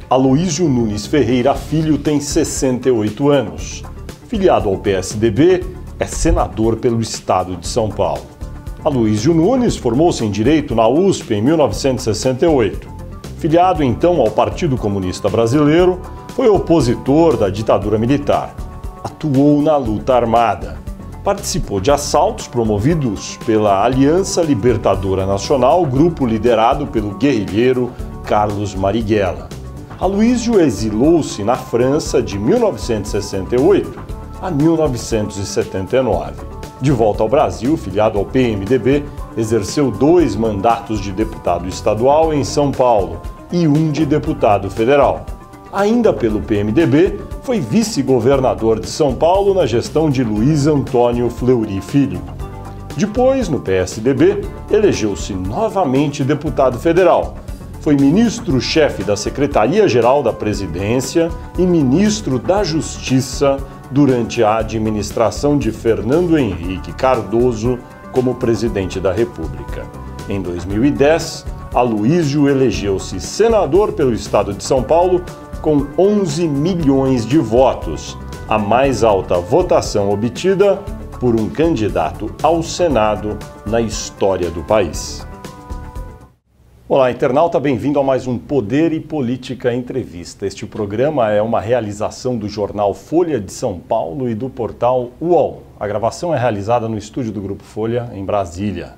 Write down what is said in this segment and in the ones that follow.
Aloísio Nunes Ferreira Filho tem 68 anos. Filiado ao PSDB, é senador pelo estado de São Paulo. Aloísio Nunes formou-se em Direito na USP em 1968. Filiado então ao Partido Comunista Brasileiro, foi opositor da ditadura militar. Atuou na luta armada. Participou de assaltos promovidos pela Aliança Libertadora Nacional, grupo liderado pelo guerrilheiro Carlos Marighella. Aloísio exilou-se na França de 1968 a 1979. De volta ao Brasil, filiado ao PMDB, exerceu 2 mandatos de deputado estadual em São Paulo e 1 de deputado federal. Ainda pelo PMDB, foi vice-governador de São Paulo na gestão de Luiz Antônio Fleury Filho. Depois, no PSDB, elegeu-se novamente deputado federal. Foi ministro-chefe da Secretaria-Geral da Presidência e ministro da Justiça durante a administração de Fernando Henrique Cardoso como presidente da República. Em 2010, Aloísio elegeu-se senador pelo estado de São Paulo com 11 milhões de votos, a mais alta votação obtida por um candidato ao Senado na história do país. Olá, internauta, bem-vindo a mais um Poder e Política Entrevista. Este programa é uma realização do jornal Folha de São Paulo e do portal UOL. A gravação é realizada no estúdio do Grupo Folha, em Brasília.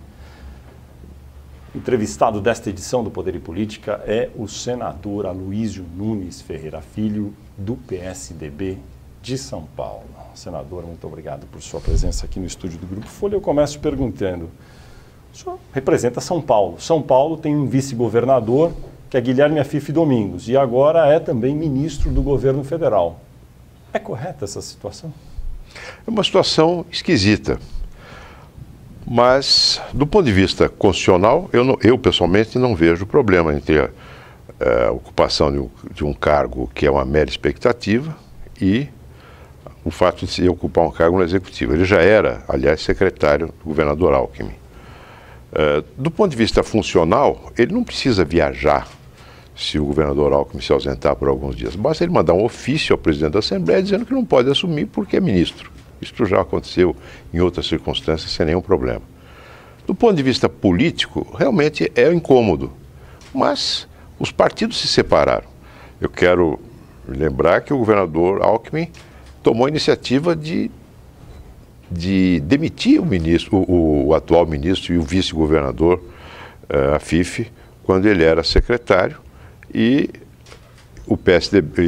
O entrevistado desta edição do Poder e Política é o senador Aloísio Nunes Ferreira Filho, do PSDB de São Paulo. Senador, muito obrigado por sua presença aqui no estúdio do Grupo Folha. Eu começo perguntando: o senhor representa São Paulo. São Paulo tem um vice-governador, que é Guilherme Afife Domingos, e agora é também ministro do governo federal. É correta essa situação? É uma situação esquisita. Mas, do ponto de vista constitucional, eu pessoalmente não vejo problema entre a ocupação de um cargo que é uma mera expectativa e o fato de se ocupar um cargo no Executivo. Ele já era, aliás, secretário do governador Alckmin. Do ponto de vista funcional, ele não precisa viajar se o governador Alckmin se ausentar por alguns dias. Basta ele mandar um ofício ao presidente da Assembleia dizendo que não pode assumir porque é ministro. Isso já aconteceu em outras circunstâncias sem nenhum problema. Do ponto de vista político, realmente é incômodo, mas os partidos se separaram. Eu quero lembrar que o governador Alckmin tomou a iniciativa de demitir o atual ministro e o vice-governador Afife quando ele era secretário e o PSDB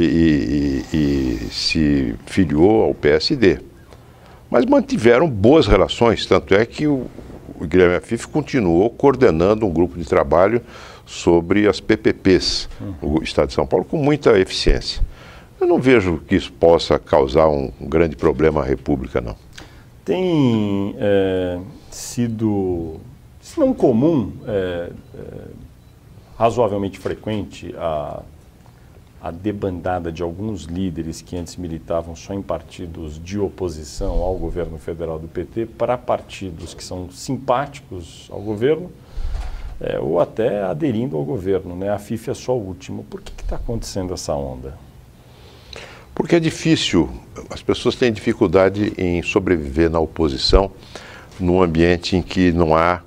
e se filiou ao PSD. Mas mantiveram boas relações, tanto é que o Guilherme Afife continuou coordenando um grupo de trabalho sobre as PPPs no estado de São Paulo com muita eficiência. Eu não vejo que isso possa causar um grande problema à República, não. Tem sido, se não comum, razoavelmente frequente a debandada de alguns líderes que antes militavam só em partidos de oposição ao governo federal do PT para partidos que são simpáticos ao governo ou até aderindo ao governo, né? A Afife é só o último. Por que está acontecendo essa onda? Porque é difícil, as pessoas têm dificuldade em sobreviver na oposição num ambiente em que não há,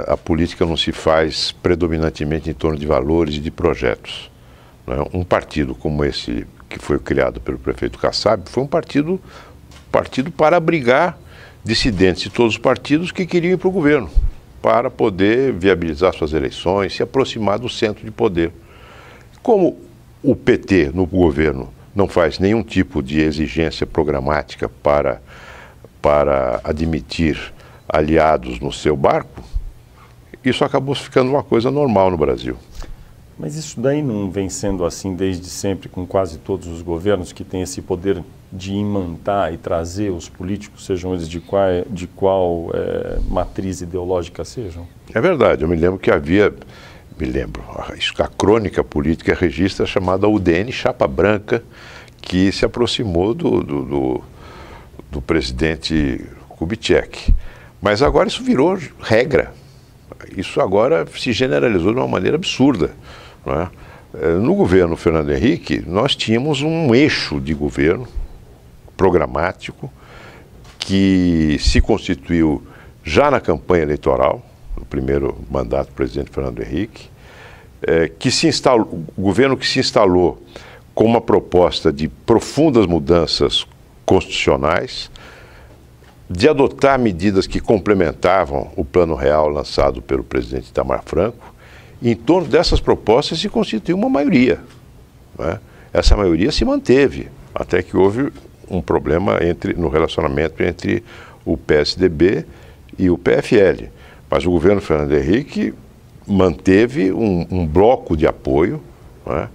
a política não se faz predominantemente em torno de valores e de projetos. Um partido como esse que foi criado pelo prefeito Kassab foi um partido para abrigar dissidentes de todos os partidos que queriam ir para o governo, para poder viabilizar suas eleições, se aproximar do centro de poder. Como o PT no governo não faz nenhum tipo de exigência programática para admitir aliados no seu barco, isso acabou ficando uma coisa normal no Brasil. Mas isso daí não vem sendo assim desde sempre com quase todos os governos que têm esse poder de imantar e trazer os políticos, sejam eles de qual matriz ideológica sejam? É verdade, eu me lembro que havia, a crônica política registra a chamada UDN Chapa Branca, que se aproximou do presidente Kubitschek. Mas agora isso virou regra. Isso agora se generalizou de uma maneira absurda. Não é? No governo Fernando Henrique, nós tínhamos um eixo de governo programático que se constituiu já na campanha eleitoral, no primeiro mandato do presidente Fernando Henrique, o governo que se instalou com uma proposta de profundas mudanças constitucionais, de adotar medidas que complementavam o Plano Real lançado pelo presidente Itamar Franco. E em torno dessas propostas se constituiu uma maioria, né? Essa maioria se manteve, até que houve um problema no relacionamento entre o PSDB e o PFL. Mas o governo Fernando Henrique manteve um bloco de apoio, né,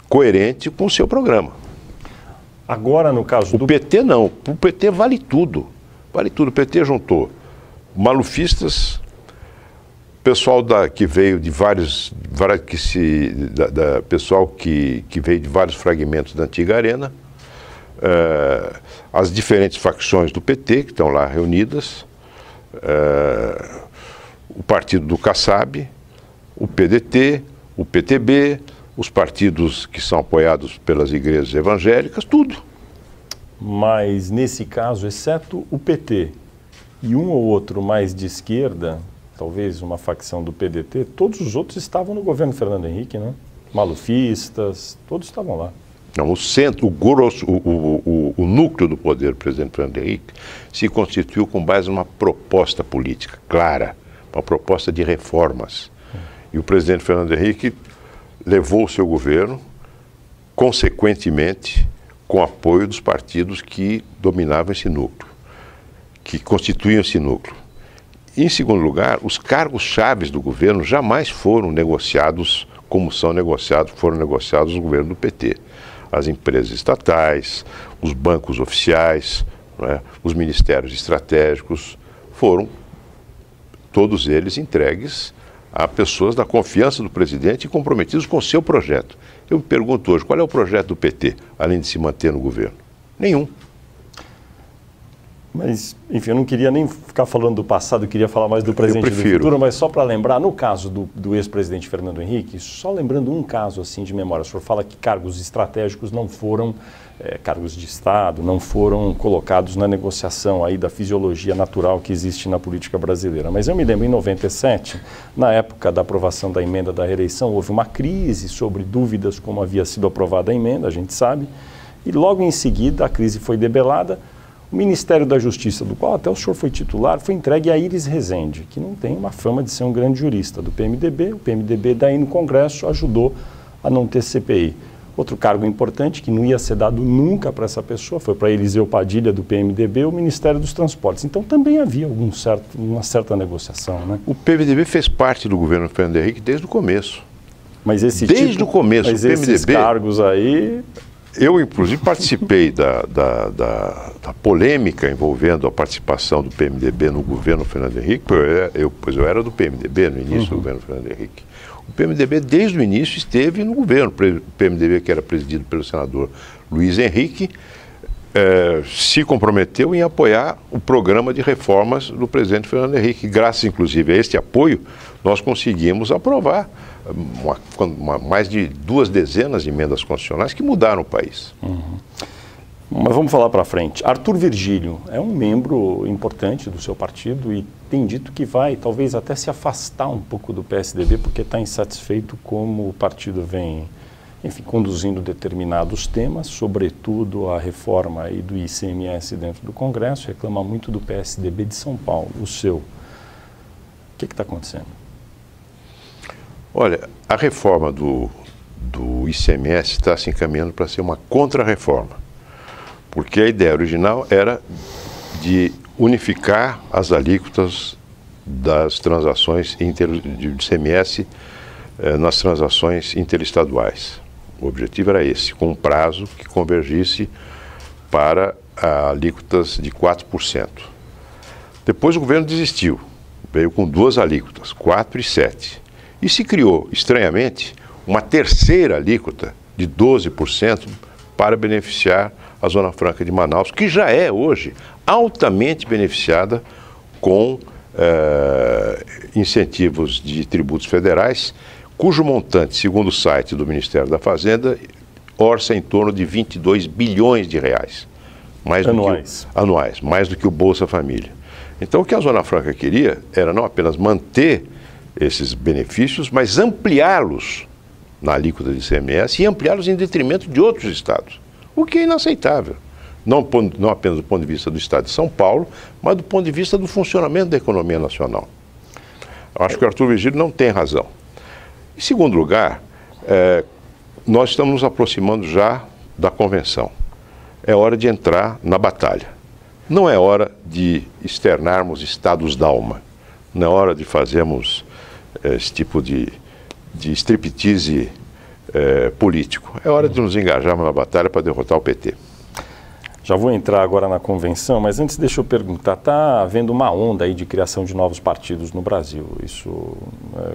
coerente com o seu programa. Agora, no caso do PT, não. O PT vale tudo. Vale tudo. O PT juntou malufistas, pessoal que veio de pessoal que veio de vários fragmentos da antiga Arena, as diferentes facções do PT que estão lá reunidas, o partido do Kassab, o PDT, o PTB, os partidos que são apoiados pelas igrejas evangélicas, tudo. Mas nesse caso, exceto o PT e um ou outro mais de esquerda, talvez uma facção do PDT, todos os outros estavam no governo Fernando Henrique, né? Malufistas, todos estavam lá. Não, o centro, o grosso, o núcleo do poder do presidente Fernando Henrique se constituiu com base numa proposta política clara, uma proposta de reformas. E o presidente Fernando Henrique levou o seu governo, consequentemente, com apoio dos partidos que dominavam esse núcleo, que constituíam esse núcleo. Em segundo lugar, os cargos-chave do governo jamais foram negociados como foram negociados no governo do PT. As empresas estatais, os bancos oficiais, né, os ministérios estratégicos, foram todos eles entregues a pessoas da confiança do presidente e comprometidos com o seu projeto. Eu me pergunto hoje, qual é o projeto do PT, além de se manter no governo? Nenhum. Mas, enfim, eu não queria nem ficar falando do passado, eu queria falar mais do presente e do futuro, mas só para lembrar, no caso do ex-presidente Fernando Henrique, só lembrando um caso assim de memória, o senhor fala que cargos estratégicos não foram, cargos de Estado, não foram colocados na negociação aí da fisiologia natural que existe na política brasileira. Mas eu me lembro, em 97, na época da aprovação da emenda da reeleição, houve uma crise sobre dúvidas como havia sido aprovada a emenda, a gente sabe, e logo em seguida a crise foi debelada. O Ministério da Justiça, do qual até o senhor foi titular, foi entregue a Iris Rezende, que não tem uma fama de ser um grande jurista do PMDB. O PMDB daí no Congresso ajudou a não ter CPI. Outro cargo importante que não ia ser dado nunca para essa pessoa foi para Eliseu Padilha do PMDB, o Ministério dos Transportes. Então também havia uma certa negociação, né? O PMDB fez parte do governo Fernando Henrique desde o começo. Mas desde o começo, mas o PMDB, esses cargos aí... Eu, inclusive, participei da polêmica envolvendo a participação do PMDB no governo Fernando Henrique, pois eu era do PMDB no início do governo Fernando Henrique. O PMDB, desde o início, esteve no governo. O PMDB, que era presidido pelo senador Luiz Henrique, se comprometeu em apoiar o programa de reformas do presidente Fernando Henrique. Graças, inclusive, a este apoio, nós conseguimos aprovar mais de 2 dezenas de emendas constitucionais que mudaram o país. Mas vamos falar para frente. Arthur Virgílio é um membro importante do seu partido e tem dito que vai talvez até se afastar um pouco do PSDB porque está insatisfeito como o partido vem, enfim, conduzindo determinados temas, sobretudo a reforma aí do ICMS dentro do Congresso, reclama muito do PSDB de São Paulo, o seu. O que está acontecendo? Olha, a reforma do ICMS está se encaminhando para ser uma contra-reforma, porque a ideia original era de unificar as alíquotas das transações de ICMS nas transações interestaduais. O objetivo era esse, com um prazo que convergisse para alíquotas de 4%. Depois o governo desistiu, veio com 2 alíquotas, 4% e 7%. E se criou, estranhamente, uma terceira alíquota de 12% para beneficiar a Zona Franca de Manaus, que já é hoje altamente beneficiada com incentivos de tributos federais, cujo montante, segundo o site do Ministério da Fazenda, orça em torno de 22 bilhões de reais. Anuais, mais do que o Bolsa Família. Então, o que a Zona Franca queria era não apenas manter esses benefícios, mas ampliá-los na alíquota de ICMS e ampliá-los em detrimento de outros estados, o que é inaceitável. Não apenas do ponto de vista do estado de São Paulo, mas do ponto de vista do funcionamento da economia nacional. Eu acho que o Arthur Virgílio não tem razão. Em segundo lugar, nós estamos nos aproximando já da convenção. É hora de entrar na batalha. Não é hora de externarmos estados d'alma. Não é hora de fazermos esse tipo de striptease político. É hora de nos engajarmos na batalha para derrotar o PT. Já vou entrar agora na convenção, mas antes deixa eu perguntar, está havendo uma onda aí de criação de novos partidos no Brasil. Isso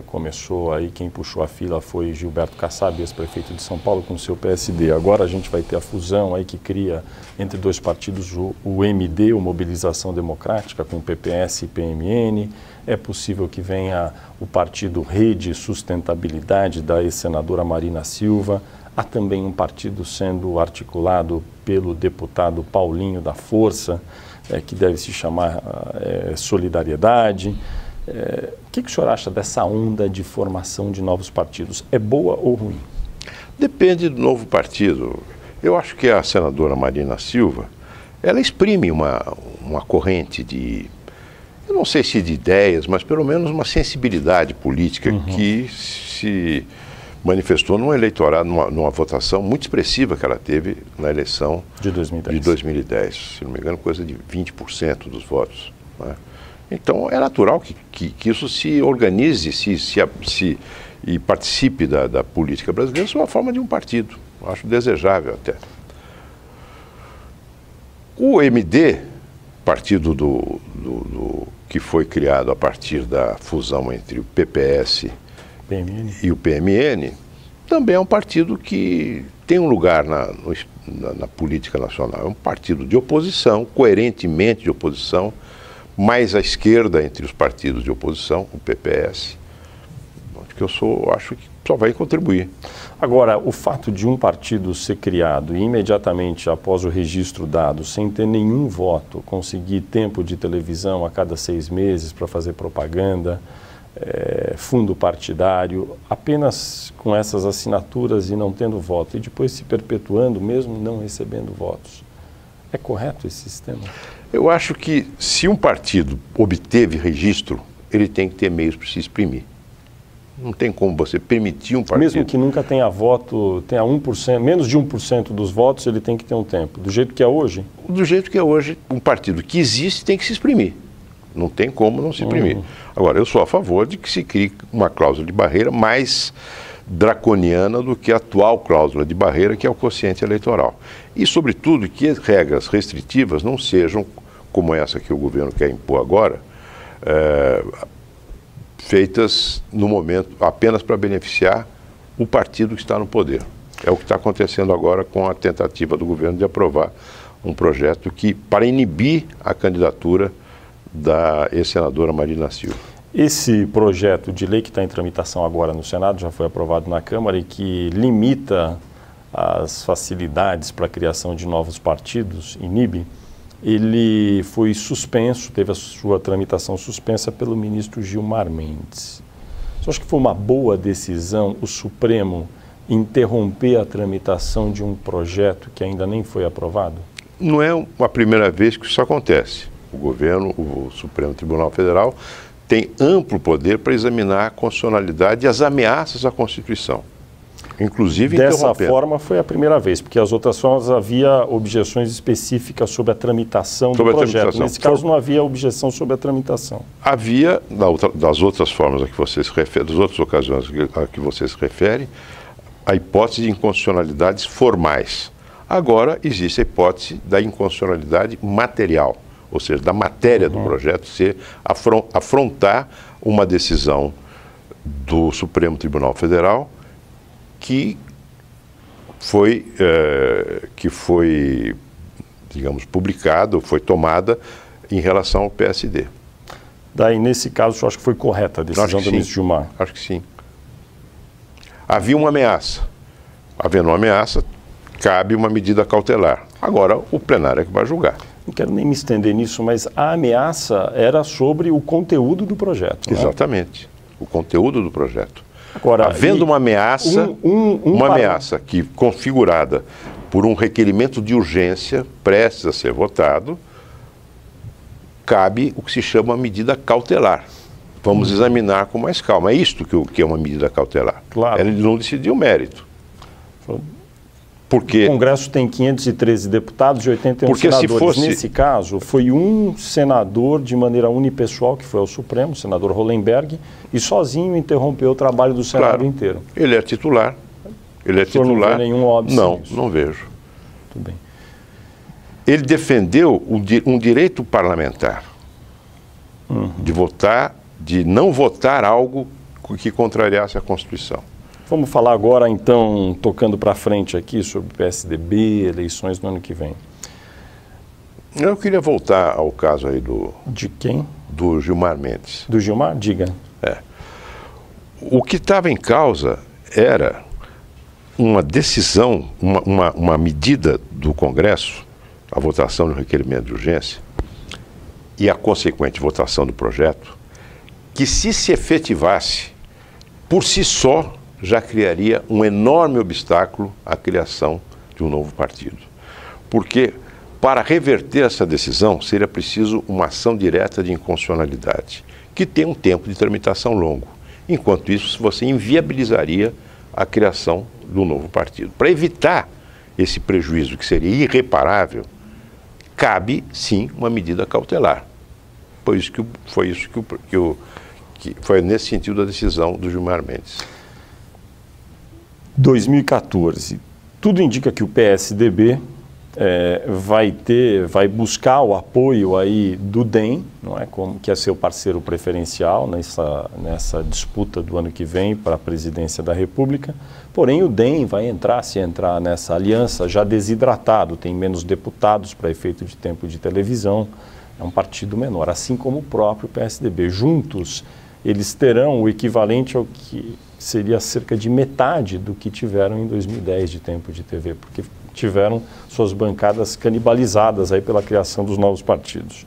começou aí, quem puxou a fila foi Gilberto Kassab, ex-prefeito de São Paulo, com o seu PSD. Agora a gente vai ter a fusão aí que cria entre dois partidos o MD, o Mobilização Democrática, com o PPS e PMN. É possível que venha o partido Rede Sustentabilidade, da ex-senadora Marina Silva. Há também um partido sendo articulado pelo deputado Paulinho da Força, que deve se chamar Solidariedade. O que o senhor acha dessa onda de formação de novos partidos? É boa ou ruim? Depende do novo partido. Eu acho que a senadora Marina Silva, ela exprime uma corrente de, eu não sei se de ideias, mas pelo menos uma sensibilidade política que se manifestou num eleitorado, numa votação muito expressiva que ela teve na eleição de 2010. Se não me engano, coisa de 20% dos votos. Né? Então, é natural que isso se organize e participe da política brasileira sob a forma de um partido. Eu acho desejável até. O MD, partido que foi criado a partir da fusão entre o PPS e o PMN, também é um partido que tem um lugar na política nacional. É um partido de oposição, coerentemente de oposição, mais à esquerda entre os partidos de oposição, o PPS, que acho que só vai contribuir. Agora, o fato de um partido ser criado e imediatamente após o registro dado, sem ter nenhum voto, conseguir tempo de televisão a cada 6 meses para fazer propaganda, fundo partidário, apenas com essas assinaturas e não tendo voto, e depois se perpetuando mesmo não recebendo votos. É correto esse sistema? Eu acho que se um partido obteve registro, ele tem que ter meios para se exprimir. Não tem como você permitir um partido... Mesmo que nunca tenha voto, tenha 1%, menos de 1% dos votos, ele tem que ter um tempo. Do jeito que é hoje? Do jeito que é hoje, um partido que existe tem que se exprimir. Não tem como não se imprimir. Agora, eu sou a favor de que se crie uma cláusula de barreira mais draconiana do que a atual cláusula de barreira, que é o quociente eleitoral. E, sobretudo, que as regras restritivas não sejam, como essa que o governo quer impor agora, feitas no momento apenas para beneficiar o partido que está no poder. É o que está acontecendo agora com a tentativa do governo de aprovar um projeto para inibir a candidatura da ex-senadora Marina Silva. Esse projeto de lei que está em tramitação agora no Senado, já foi aprovado na Câmara e que limita as facilidades para a criação de novos partidos, inibe, ele foi suspenso, teve a sua tramitação suspensa pelo ministro Gilmar Mendes. Você acha que foi uma boa decisão o Supremo interromper a tramitação de um projeto que ainda nem foi aprovado? Não é a primeira vez que isso acontece. O governo, o Supremo Tribunal Federal, tem amplo poder para examinar a constitucionalidade e as ameaças à Constituição, inclusive interrompendo. Dessa forma foi a primeira vez, porque as outras formas havia objeções específicas sobre a tramitação do projeto. Nesse caso não havia objeção sobre a tramitação. Havia, das outras formas a que você se refere, das outras ocasiões a que você se refere, a hipótese de inconstitucionalidades formais. Agora existe a hipótese da inconstitucionalidade material, ou seja, da matéria do projeto ser afrontar uma decisão do Supremo Tribunal Federal que foi, digamos, publicada, ou foi tomada em relação ao PSD. Daí, nesse caso, eu acho que foi correta a decisão do ministro Gilmar? Acho que sim. havia uma ameaça. Havendo uma ameaça, cabe uma medida cautelar. Agora, o plenário é que vai julgar. Não quero nem me estender nisso, mas a ameaça era sobre o conteúdo do projeto. Exatamente, o conteúdo do projeto. Agora, havendo uma ameaça, ameaça que configurada por um requerimento de urgência prestes a ser votado, cabe o que se chama medida cautelar. Vamos examinar com mais calma. É isto que é uma medida cautelar. Claro. Ele não decidiu o mérito. Porque, o Congresso tem 513 deputados e 81 senadores. Nesse caso, foi um senador de maneira unipessoal, que foi ao Supremo, o senador Hollenberg, e sozinho interrompeu o trabalho do Senado inteiro. Ele é titular. Ele é titular. Não vê nenhum óbvio. Não vejo. Tudo bem. Ele defendeu um direito parlamentar de votar, de não votar algo que contrariasse a Constituição. Vamos falar agora, então, tocando para frente aqui sobre o PSDB, eleições no ano que vem. Eu queria voltar ao caso aí do... De quem? Do Gilmar Mendes. Do Gilmar? Diga. O que estava em causa era uma decisão, uma medida do Congresso, a votação do requerimento de urgência e a consequente votação do projeto, que se efetivasse, por si só, já criaria um enorme obstáculo à criação de um novo partido. Porque, para reverter essa decisão, seria preciso uma ação direta de inconstitucionalidade, que tem um tempo de tramitação longo. Enquanto isso, você inviabilizaria a criação do novo partido. Para evitar esse prejuízo, que seria irreparável, cabe, sim, uma medida cautelar. Foi nesse sentido a decisão do Gilmar Mendes. 2014, tudo indica que o PSDB vai buscar o apoio aí do DEM, não é, como que é seu parceiro preferencial nessa disputa do ano que vem para a presidência da República. Porém, o DEM vai se entrar nessa aliança já desidratado, tem menos deputados para efeito de tempo de televisão, é um partido menor, assim como o próprio PSDB. Juntos, eles terão o equivalente ao que seria cerca de metade do que tiveram em 2010 de tempo de TV, porque tiveram suas bancadas canibalizadas aí pela criação dos novos partidos.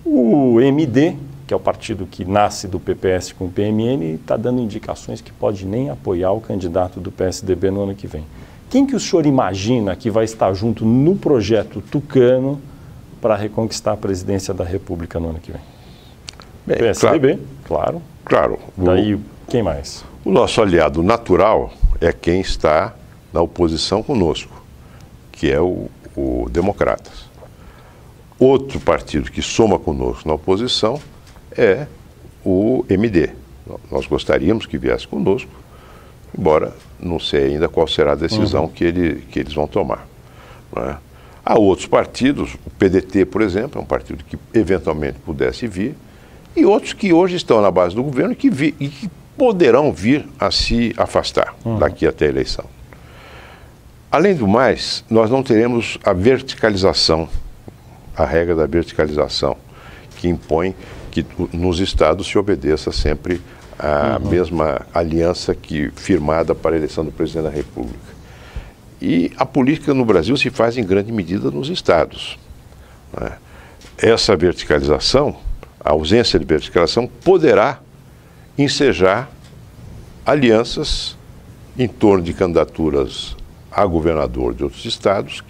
O MD, que é o partido que nasce do PPS com o PMN, está dando indicações que pode nem apoiar o candidato do PSDB no ano que vem. Quem que o senhor imagina que vai estar junto no projeto tucano para reconquistar a presidência da República no ano que vem? Bem, PSDB, claro. Claro. Daí, quem mais? O nosso aliado natural é quem está na oposição conosco, que é o Democratas. Outro partido que soma conosco na oposição é o MD. Nós gostaríamos que viesse conosco, embora não sei ainda qual será a decisão que eles vão tomar. Não é? Há outros partidos, o PDT, por exemplo, é um partido que eventualmente pudesse vir, e outros que hoje estão na base do governo e que poderão vir a se afastar daqui até a eleição. Além do mais, nós não teremos a verticalização, a regra da verticalização, que impõe que nos estados se obedeça sempre a mesma aliança firmada para a eleição do presidente da República. E a política no Brasil se faz em grande medida nos estados. Né? Essa verticalização, a ausência de verticalização, poderá ensejar alianças em torno de candidaturas a governador de outros estados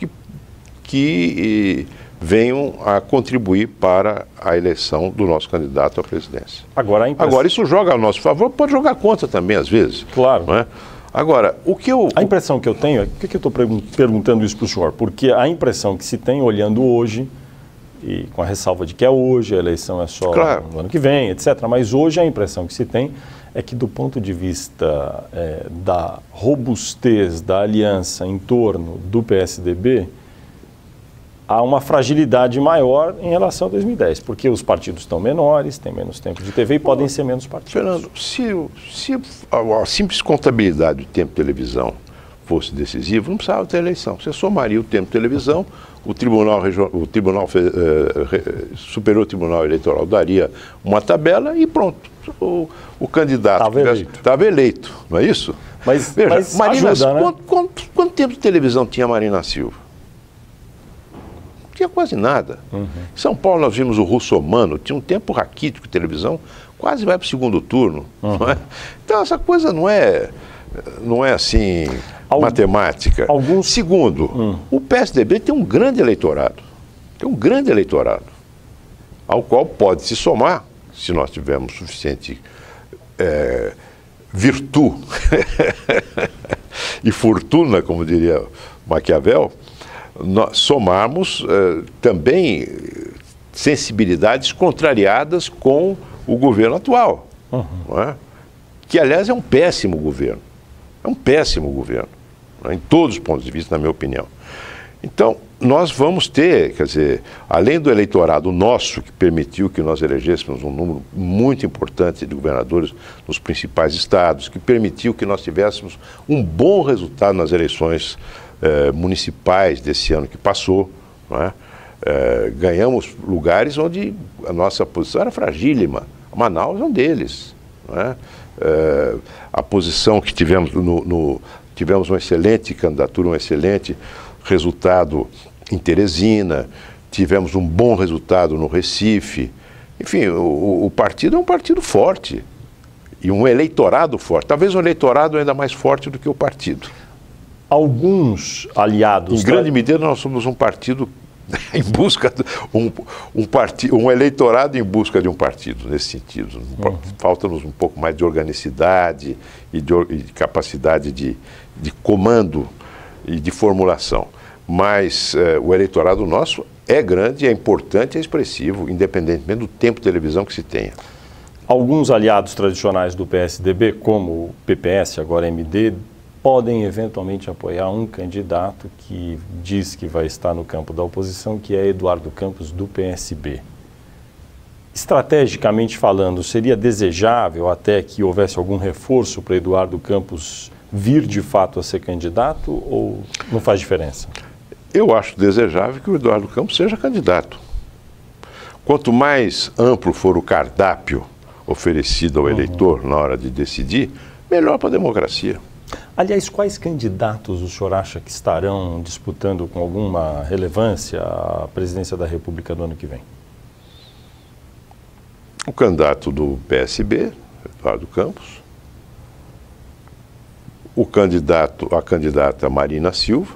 que venham a contribuir para a eleição do nosso candidato à presidência. Agora, isso joga ao nosso favor, pode jogar contra também, às vezes. Claro. Não é? Agora, a impressão que eu tenho, por que eu estou perguntando isso para o senhor? Porque a impressão que se tem olhando hoje, e com a ressalva de que é hoje, a eleição é só no ano que vem, etc. Mas hoje a impressão que se tem é que do ponto de vista da robustez da aliança em torno do PSDB, há uma fragilidade maior em relação a 2010, porque os partidos estão menores, têm menos tempo de TV e podem ser menos partidos. Fernando, se a simples contabilidade do tempo de televisão fosse decisivo, não precisava ter eleição. Você somaria o tempo de televisão, o Superior Tribunal Eleitoral daria uma tabela e pronto. O candidato estava eleito, não é isso? Mas Marina, ajuda, né? Quanto tempo de televisão tinha Marina Silva? Não tinha quase nada. Em São Paulo nós vimos o Russomano, tinha um tempo raquítico de televisão, quase vai para o segundo turno. Não é? Então essa coisa não é assim matemática. Segundo, o PSDB tem um grande eleitorado. Tem um grande eleitorado, ao qual pode se somar, se nós tivermos suficiente virtude e fortuna, como diria Maquiavel, nós somarmos também sensibilidades contrariadas com o governo atual, não é? Que, aliás, é um péssimo governo. É um péssimo governo, né? Em todos os pontos de vista, na minha opinião. Então, nós vamos ter, quer dizer, além do eleitorado nosso, que permitiu que nós elegêssemos um número muito importante de governadores nos principais estados, que permitiu que nós tivéssemos um bom resultado nas eleições municipais desse ano que passou, não é? Ganhamos lugares onde a nossa posição era fragílima. Manaus é um deles, não é? A posição que tivemos tivemos uma excelente candidatura, um excelente resultado em Teresina, tivemos um bom resultado no Recife. Enfim, o partido é um partido forte e um eleitorado forte, talvez um eleitorado ainda mais forte do que o partido. Alguns aliados... Em grande medida nós somos um partido em busca um eleitorado em busca de um partido, nesse sentido. Falta-nos um pouco mais de organicidade e de capacidade de comando e de formulação. Mas o eleitorado nosso é grande, é importante, é expressivo, independentemente do tempo de televisão que se tenha. Alguns aliados tradicionais do PSDB, como o PPS, agora MD, podem eventualmente apoiar um candidato que diz que vai estar no campo da oposição, que é Eduardo Campos, do PSB. Estrategicamente falando, seria desejável até que houvesse algum reforço para Eduardo Campos vir de fato a ser candidato, ou não faz diferença? Eu acho desejável que o Eduardo Campos seja candidato. Quanto mais amplo for o cardápio oferecido ao eleitor na hora de decidir, melhor para a democracia. Aliás, quais candidatos o senhor acha que estarão disputando com alguma relevância a presidência da República do ano que vem? O candidato do PSB, Eduardo Campos, a candidata Marina Silva,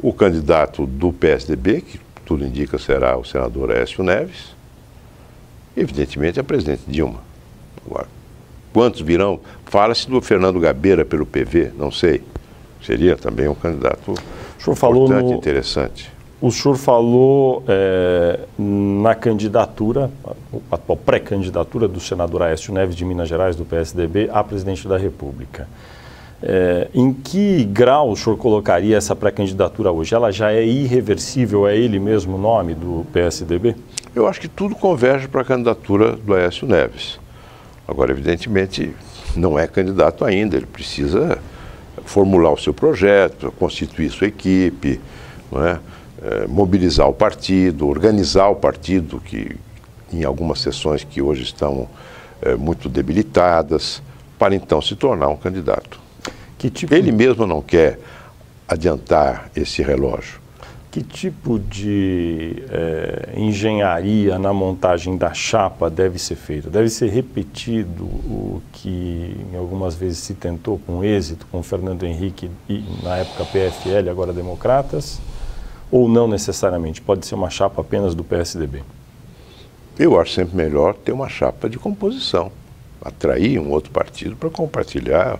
o candidato do PSDB, que tudo indica será o senador Aécio Neves, e, evidentemente, a presidente Dilma. Agora, quantos virão? Fala-se do Fernando Gabeira pelo PV, não sei. Seria também um candidato importante, interessante. O senhor falou na candidatura, a atual pré-candidatura do senador Aécio Neves de Minas Gerais, do PSDB, a presidente da República. Em que grau o senhor colocaria essa pré-candidatura hoje? Ela já é irreversível? É ele mesmo o nome do PSDB? Eu acho que tudo converge para a candidatura do Aécio Neves. Agora, evidentemente, não é candidato ainda, ele precisa formular o seu projeto, constituir sua equipe, não é? Mobilizar o partido, organizar o partido, que em algumas sessões que hoje estão muito debilitadas, para então se tornar um candidato. Ele mesmo não quer adiantar esse relógio. Que tipo de engenharia na montagem da chapa deve ser feita? Deve ser repetido o que algumas vezes se tentou com êxito com Fernando Henrique e na época PFL, agora Democratas? Ou não necessariamente? Pode ser uma chapa apenas do PSDB? Eu acho sempre melhor ter uma chapa de composição. Atrair um outro partido para compartilhar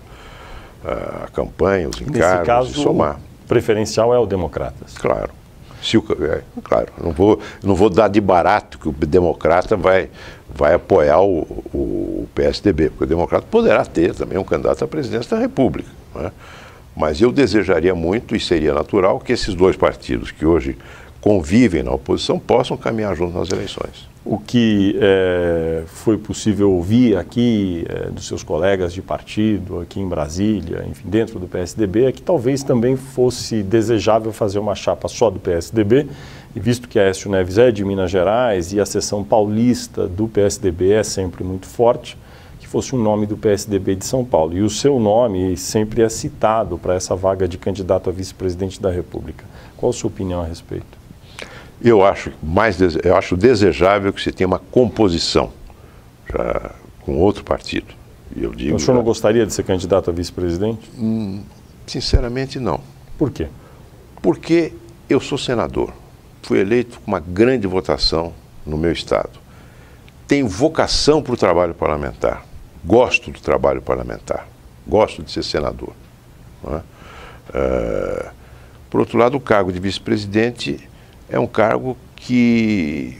a campanha, os encargos. Nesse caso, e somar. O preferencial é o Democratas. Claro. Claro, não vou dar de barato que o Democrata vai apoiar o PSDB, porque o Democrata poderá ter também um candidato à presidência da República, não é? Mas eu desejaria muito, e seria natural, que esses dois partidos que hoje convivem na oposição possam caminhar juntos nas eleições. O que foi possível ouvir aqui dos seus colegas de partido, aqui em Brasília, enfim, dentro do PSDB, é que talvez também fosse desejável fazer uma chapa só do PSDB, e visto que Aécio Neves é de Minas Gerais e a seção paulista do PSDB é sempre muito forte, que fosse um nome do PSDB de São Paulo. E o seu nome sempre é citado para essa vaga de candidato a vice-presidente da República. Qual a sua opinião a respeito? Eu acho desejável que se tenha uma composição já com outro partido. E eu digo, o senhor não gostaria de ser candidato a vice-presidente? Sinceramente, não. Por quê? Porque eu sou senador. Fui eleito com uma grande votação no meu estado. Tenho vocação para o trabalho parlamentar. Gosto do trabalho parlamentar. Gosto de ser senador. Não é? Por outro lado, o cargo de vice-presidente é um cargo que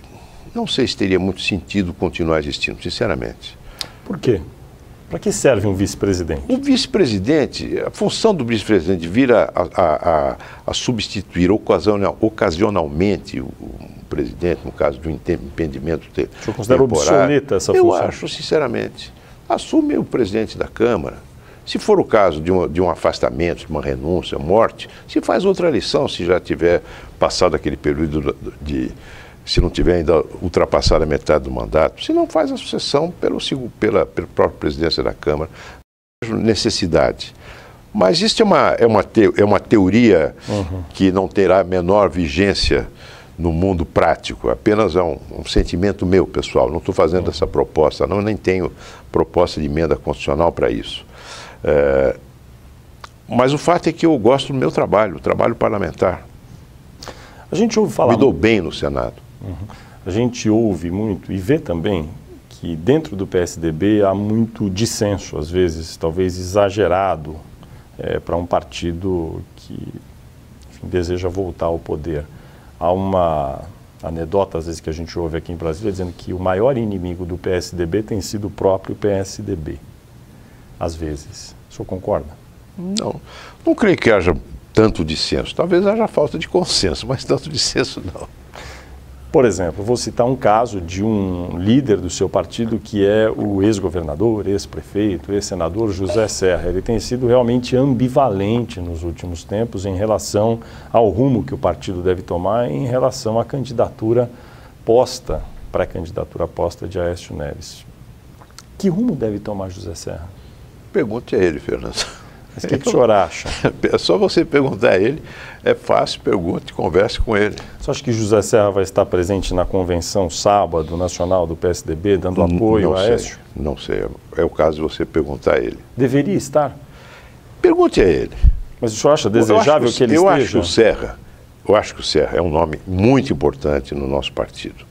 não sei se teria muito sentido continuar existindo, sinceramente. Por quê? Para que serve um vice-presidente? O vice-presidente, a função do vice-presidente vir a substituir ocasionalmente o presidente, no caso de um impedimento temporário. O senhor considera obsoleta essa função? Eu acho, sinceramente. Assume o presidente da Câmara. Se for o caso de um afastamento, de uma renúncia, morte, se faz outra eleição, se já tiver passado aquele período se não tiver ainda ultrapassado a metade do mandato, se não faz a sucessão pela própria presidência da Câmara. Necessidade. Mas isso é uma teoria que não terá a menor vigência no mundo prático, apenas é um sentimento meu, pessoal. Não estou fazendo essa proposta, não, nem tenho proposta de emenda constitucional para isso. Mas o fato é que eu gosto do meu trabalho, o trabalho parlamentar. A gente ouve falar... Me dou bem no Senado. A gente ouve muito e vê também que dentro do PSDB há muito dissenso, às vezes, talvez exagerado, para um partido que, enfim, deseja voltar ao poder. Há uma anedota, às vezes, que a gente ouve aqui em Brasília, dizendo que o maior inimigo do PSDB tem sido o próprio PSDB. Às vezes. O senhor concorda? Não creio que haja tanto dissenso. Talvez haja falta de consenso, mas tanto dissenso não. Por exemplo, vou citar um caso de um líder do seu partido que é o ex-governador, ex-prefeito, ex-senador José Serra. Ele tem sido realmente ambivalente nos últimos tempos em relação ao rumo que o partido deve tomar em relação à candidatura posta, pré-candidatura posta de Aécio Neves. Que rumo deve tomar José Serra? Pergunte a ele, Fernando. Mas o que o senhor acha? É só você perguntar a ele, é fácil, pergunte, converse com ele. Você acha que José Serra vai estar presente na convenção sábado nacional do PSDB, dando apoio a Aécio? Não sei, é o caso de você perguntar a ele. Deveria estar? Pergunte a ele. Mas o senhor acha desejável que ele esteja? Eu acho que o Serra é um nome muito importante no nosso partido.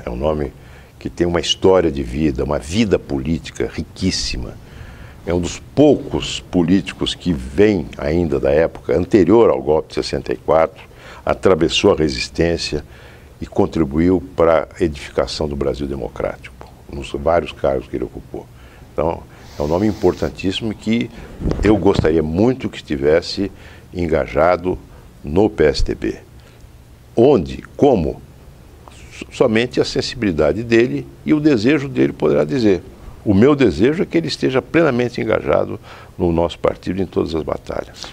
É um nome que tem uma história de vida, uma vida política riquíssima. É um dos poucos políticos que vem ainda da época anterior ao golpe de 64, atravessou a resistência e contribuiu para a edificação do Brasil democrático, nos vários cargos que ele ocupou. Então, é um nome importantíssimo que eu gostaria muito que estivesse engajado no PSDB. Onde, como, somente a sensibilidade dele e o desejo dele poderá dizer. O meu desejo é que ele esteja plenamente engajado no nosso partido em todas as batalhas.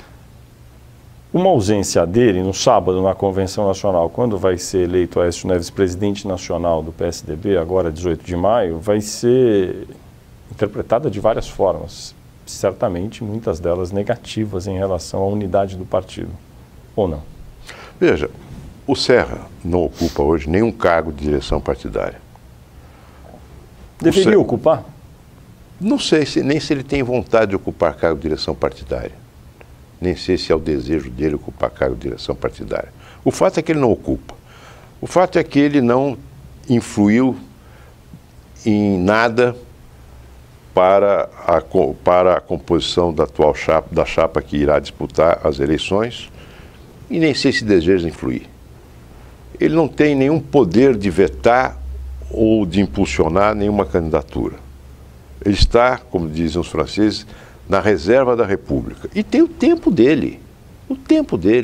Uma ausência dele no sábado na Convenção Nacional, quando vai ser eleito Aécio Neves presidente nacional do PSDB, agora 18 de maio, vai ser interpretada de várias formas, certamente muitas delas negativas em relação à unidade do partido, ou não? Veja, o Serra não ocupa hoje nenhum cargo de direção partidária. Deveria ocupar? Não sei nem se ele tem vontade de ocupar cargo de direção partidária. Nem sei se é o desejo dele ocupar cargo de direção partidária. O fato é que ele não ocupa. O fato é que ele não influiu em nada para a composição da atual chapa que irá disputar as eleições, e nem sei se deseja influir. Ele não tem nenhum poder de vetar ou de impulsionar nenhuma candidatura. Ele está, como dizem os franceses, na reserva da República. E tem o tempo dele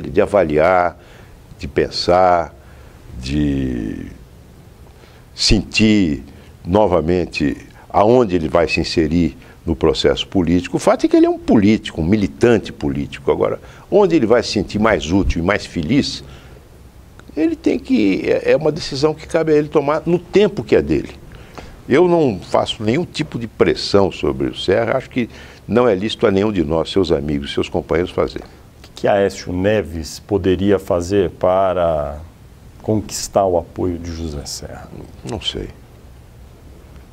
de avaliar, de pensar, de sentir novamente aonde ele vai se inserir no processo político. O fato é que ele é um político, um militante político. Agora, onde ele vai se sentir mais útil e mais feliz, ele tem que... É uma decisão que cabe a ele tomar no tempo que é dele. Eu não faço nenhum tipo de pressão sobre o Serra, acho que não é lícito a nenhum de nós, seus amigos, seus companheiros, fazer. O que Aécio Neves poderia fazer para conquistar o apoio de José Serra? Não sei.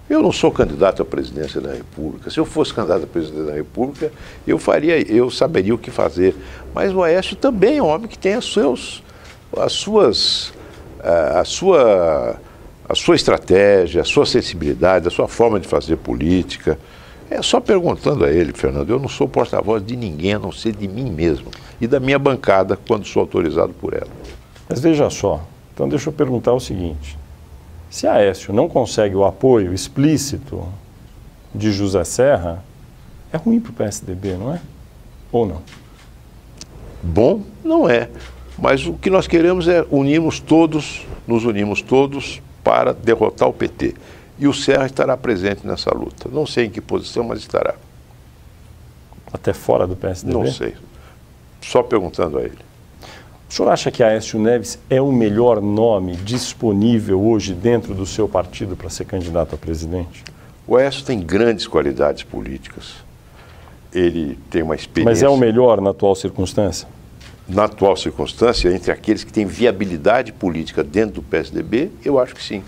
Eu não sou candidato à presidência da República. Se eu fosse candidato à presidência da República, eu saberia o que fazer. Mas o Aécio também é um homem que tem a sua estratégia, a sua sensibilidade, a sua forma de fazer política. É só perguntando a ele, Fernando. Eu não sou porta-voz de ninguém, a não ser de mim mesmo. E da minha bancada, quando sou autorizado por ela. Mas veja só, então deixa eu perguntar o seguinte. Se Aécio não consegue o apoio explícito de José Serra, é ruim para o PSDB, não é? Ou não? Bom, não é. Mas o que nós queremos é nos unimos todos para derrotar o PT. E o Serra estará presente nessa luta. Não sei em que posição, mas estará. Até fora do PSDB? Não sei. Só perguntando a ele. O senhor acha que Aécio Neves é o melhor nome disponível hoje dentro do seu partido para ser candidato a presidente? O Aécio tem grandes qualidades políticas. Ele tem uma experiência... Mas é o melhor na atual circunstância? Na atual circunstância, entre aqueles que têm viabilidade política dentro do PSDB, eu acho que sim.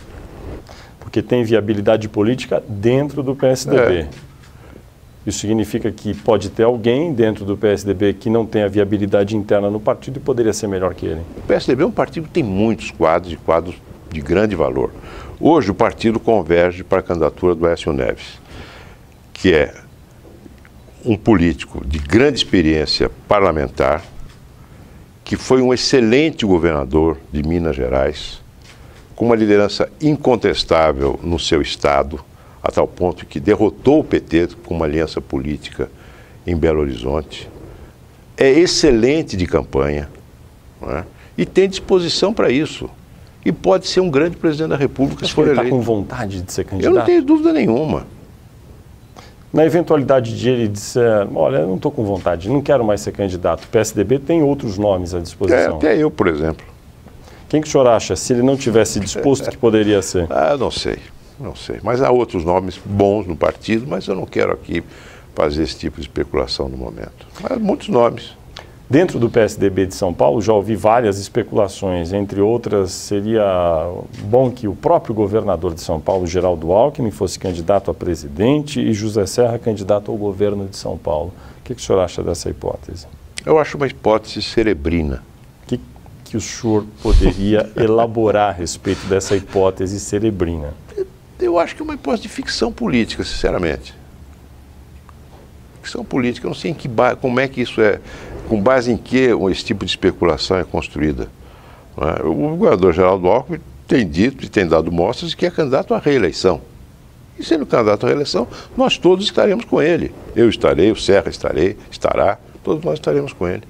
Porque tem viabilidade política dentro do PSDB. Isso significa que pode ter alguém dentro do PSDB que não tem a viabilidade interna no partido e poderia ser melhor que ele. O PSDB é um partido que tem muitos quadros de grande valor. Hoje o partido converge para a candidatura do Aécio Neves, que é um político de grande experiência parlamentar, que foi um excelente governador de Minas Gerais, com uma liderança incontestável no seu estado, a tal ponto que derrotou o PT com uma aliança política em Belo Horizonte. É excelente de campanha, não é? E tem disposição para isso. E pode ser um grande presidente da República se for eleito. Ele está com vontade de ser candidato? Eu não tenho dúvida nenhuma. Na eventualidade de ele disser, olha, eu não estou com vontade, não quero mais ser candidato, o PSDB tem outros nomes à disposição. Até eu, por exemplo. Quem que o senhor acha, se ele não tivesse disposto, que poderia ser? Não sei. Não sei, mas há outros nomes bons no partido, mas eu não quero aqui fazer esse tipo de especulação no momento. Mas muitos nomes. Dentro do PSDB de São Paulo, já ouvi várias especulações, entre outras, seria bom que o próprio governador de São Paulo, Geraldo Alckmin, fosse candidato a presidente e José Serra candidato ao governo de São Paulo. O que o senhor acha dessa hipótese? Eu acho uma hipótese cerebrina. O que o senhor poderia elaborar a respeito dessa hipótese cerebrina? Eu acho que é uma hipótese de ficção política, sinceramente. Ficção política, eu não sei como é que isso é, com base em que esse tipo de especulação é construída. Não é? O governador Geraldo Alckmin tem dito e tem dado mostras de que é candidato à reeleição. E sendo candidato à reeleição, nós todos estaremos com ele. Eu estarei, o Serra estará, todos nós estaremos com ele.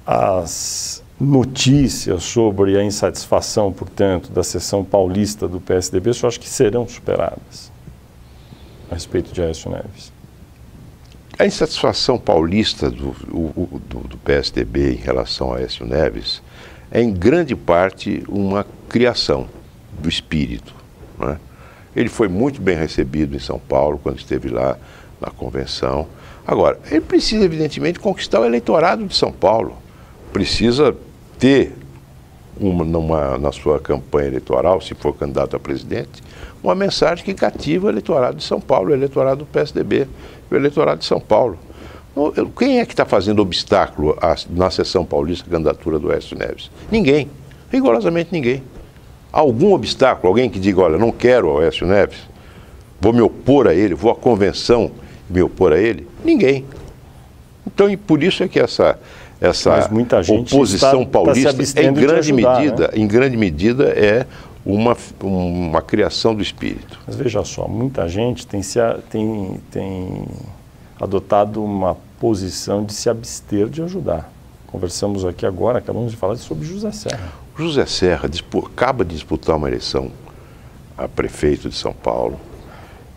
As notícias sobre a insatisfação, portanto, da seção paulista do PSDB, eu acho que serão superadas a respeito de Aécio Neves? A insatisfação paulista do PSDB em relação a Aécio Neves é, em grande parte, uma criação do espírito. Não é? Ele foi muito bem recebido em São Paulo, quando esteve lá na convenção. Agora, ele precisa, evidentemente, conquistar o eleitorado de São Paulo. Precisa ter na sua campanha eleitoral, se for candidato a presidente, uma mensagem que cativa o eleitorado de São Paulo, o eleitorado do PSDB, o eleitorado de São Paulo. Quem é que está fazendo obstáculo na seção paulista à candidatura do Aécio Neves? Ninguém, rigorosamente ninguém. Algum obstáculo, alguém que diga, olha, não quero o Aécio Neves, vou me opor a ele, vou à convenção me opor a ele? Ninguém. Então, e por isso é que essa oposição paulista, em grande medida, é uma criação do espírito. Mas veja só, muita gente tem adotado uma posição de se abster de ajudar. Conversamos aqui agora, acabamos de falar sobre José Serra. José Serra acaba de disputar uma eleição a prefeito de São Paulo,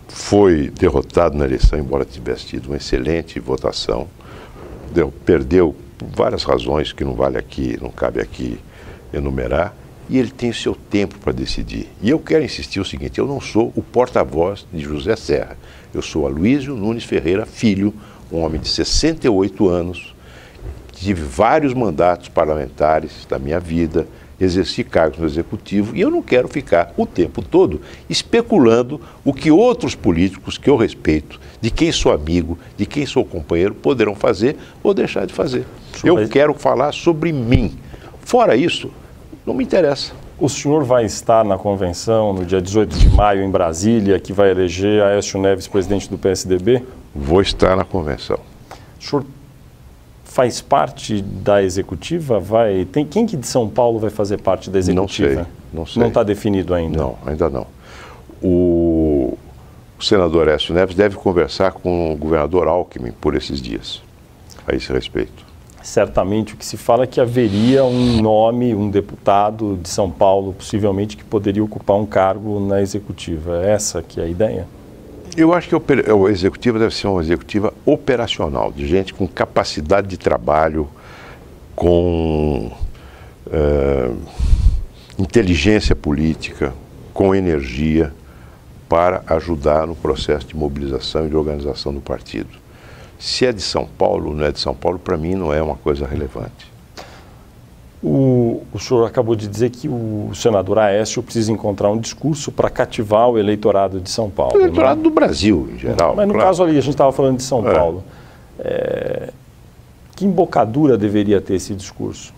foi derrotado na eleição, embora tivesse tido uma excelente votação, perdeu por várias razões que não vale aqui, não cabe aqui enumerar, e ele tem o seu tempo para decidir. E eu quero insistir o seguinte: eu não sou o porta-voz de José Serra, eu sou Aloysio Nunes Ferreira Filho, um homem de 68 anos, tive vários mandatos parlamentares da minha vida, exerci cargos no Executivo, e eu não quero ficar o tempo todo especulando o que outros políticos que eu respeito, de quem sou amigo, de quem sou companheiro, poderão fazer ou deixar de fazer. Eu quero falar sobre mim. Fora isso, não me interessa. O senhor vai estar na convenção no dia 18 de maio em Brasília, que vai eleger Aécio Neves presidente do PSDB? Vou estar na convenção. O senhor faz parte da executiva? Quem que de São Paulo vai fazer parte da executiva? Não sei. Não está definido ainda? Não, ainda não. O senador Aécio Neves deve conversar com o governador Alckmin por esses dias, a esse respeito. Certamente o que se fala é que haveria um nome, um deputado de São Paulo, possivelmente, que poderia ocupar um cargo na executiva. É essa que é a ideia? Eu acho que a executiva deve ser uma executiva operacional, de gente com capacidade de trabalho, com inteligência política, com energia, para ajudar no processo de mobilização e de organização do partido. Se é de São Paulo ou não é de São Paulo, para mim não é uma coisa relevante. O senhor acabou de dizer que o senador Aécio precisa encontrar um discurso para cativar o eleitorado de São Paulo. O eleitorado do Brasil, em geral. Mas no caso ali, a gente estava falando de São Paulo. Que embocadura deveria ter esse discurso?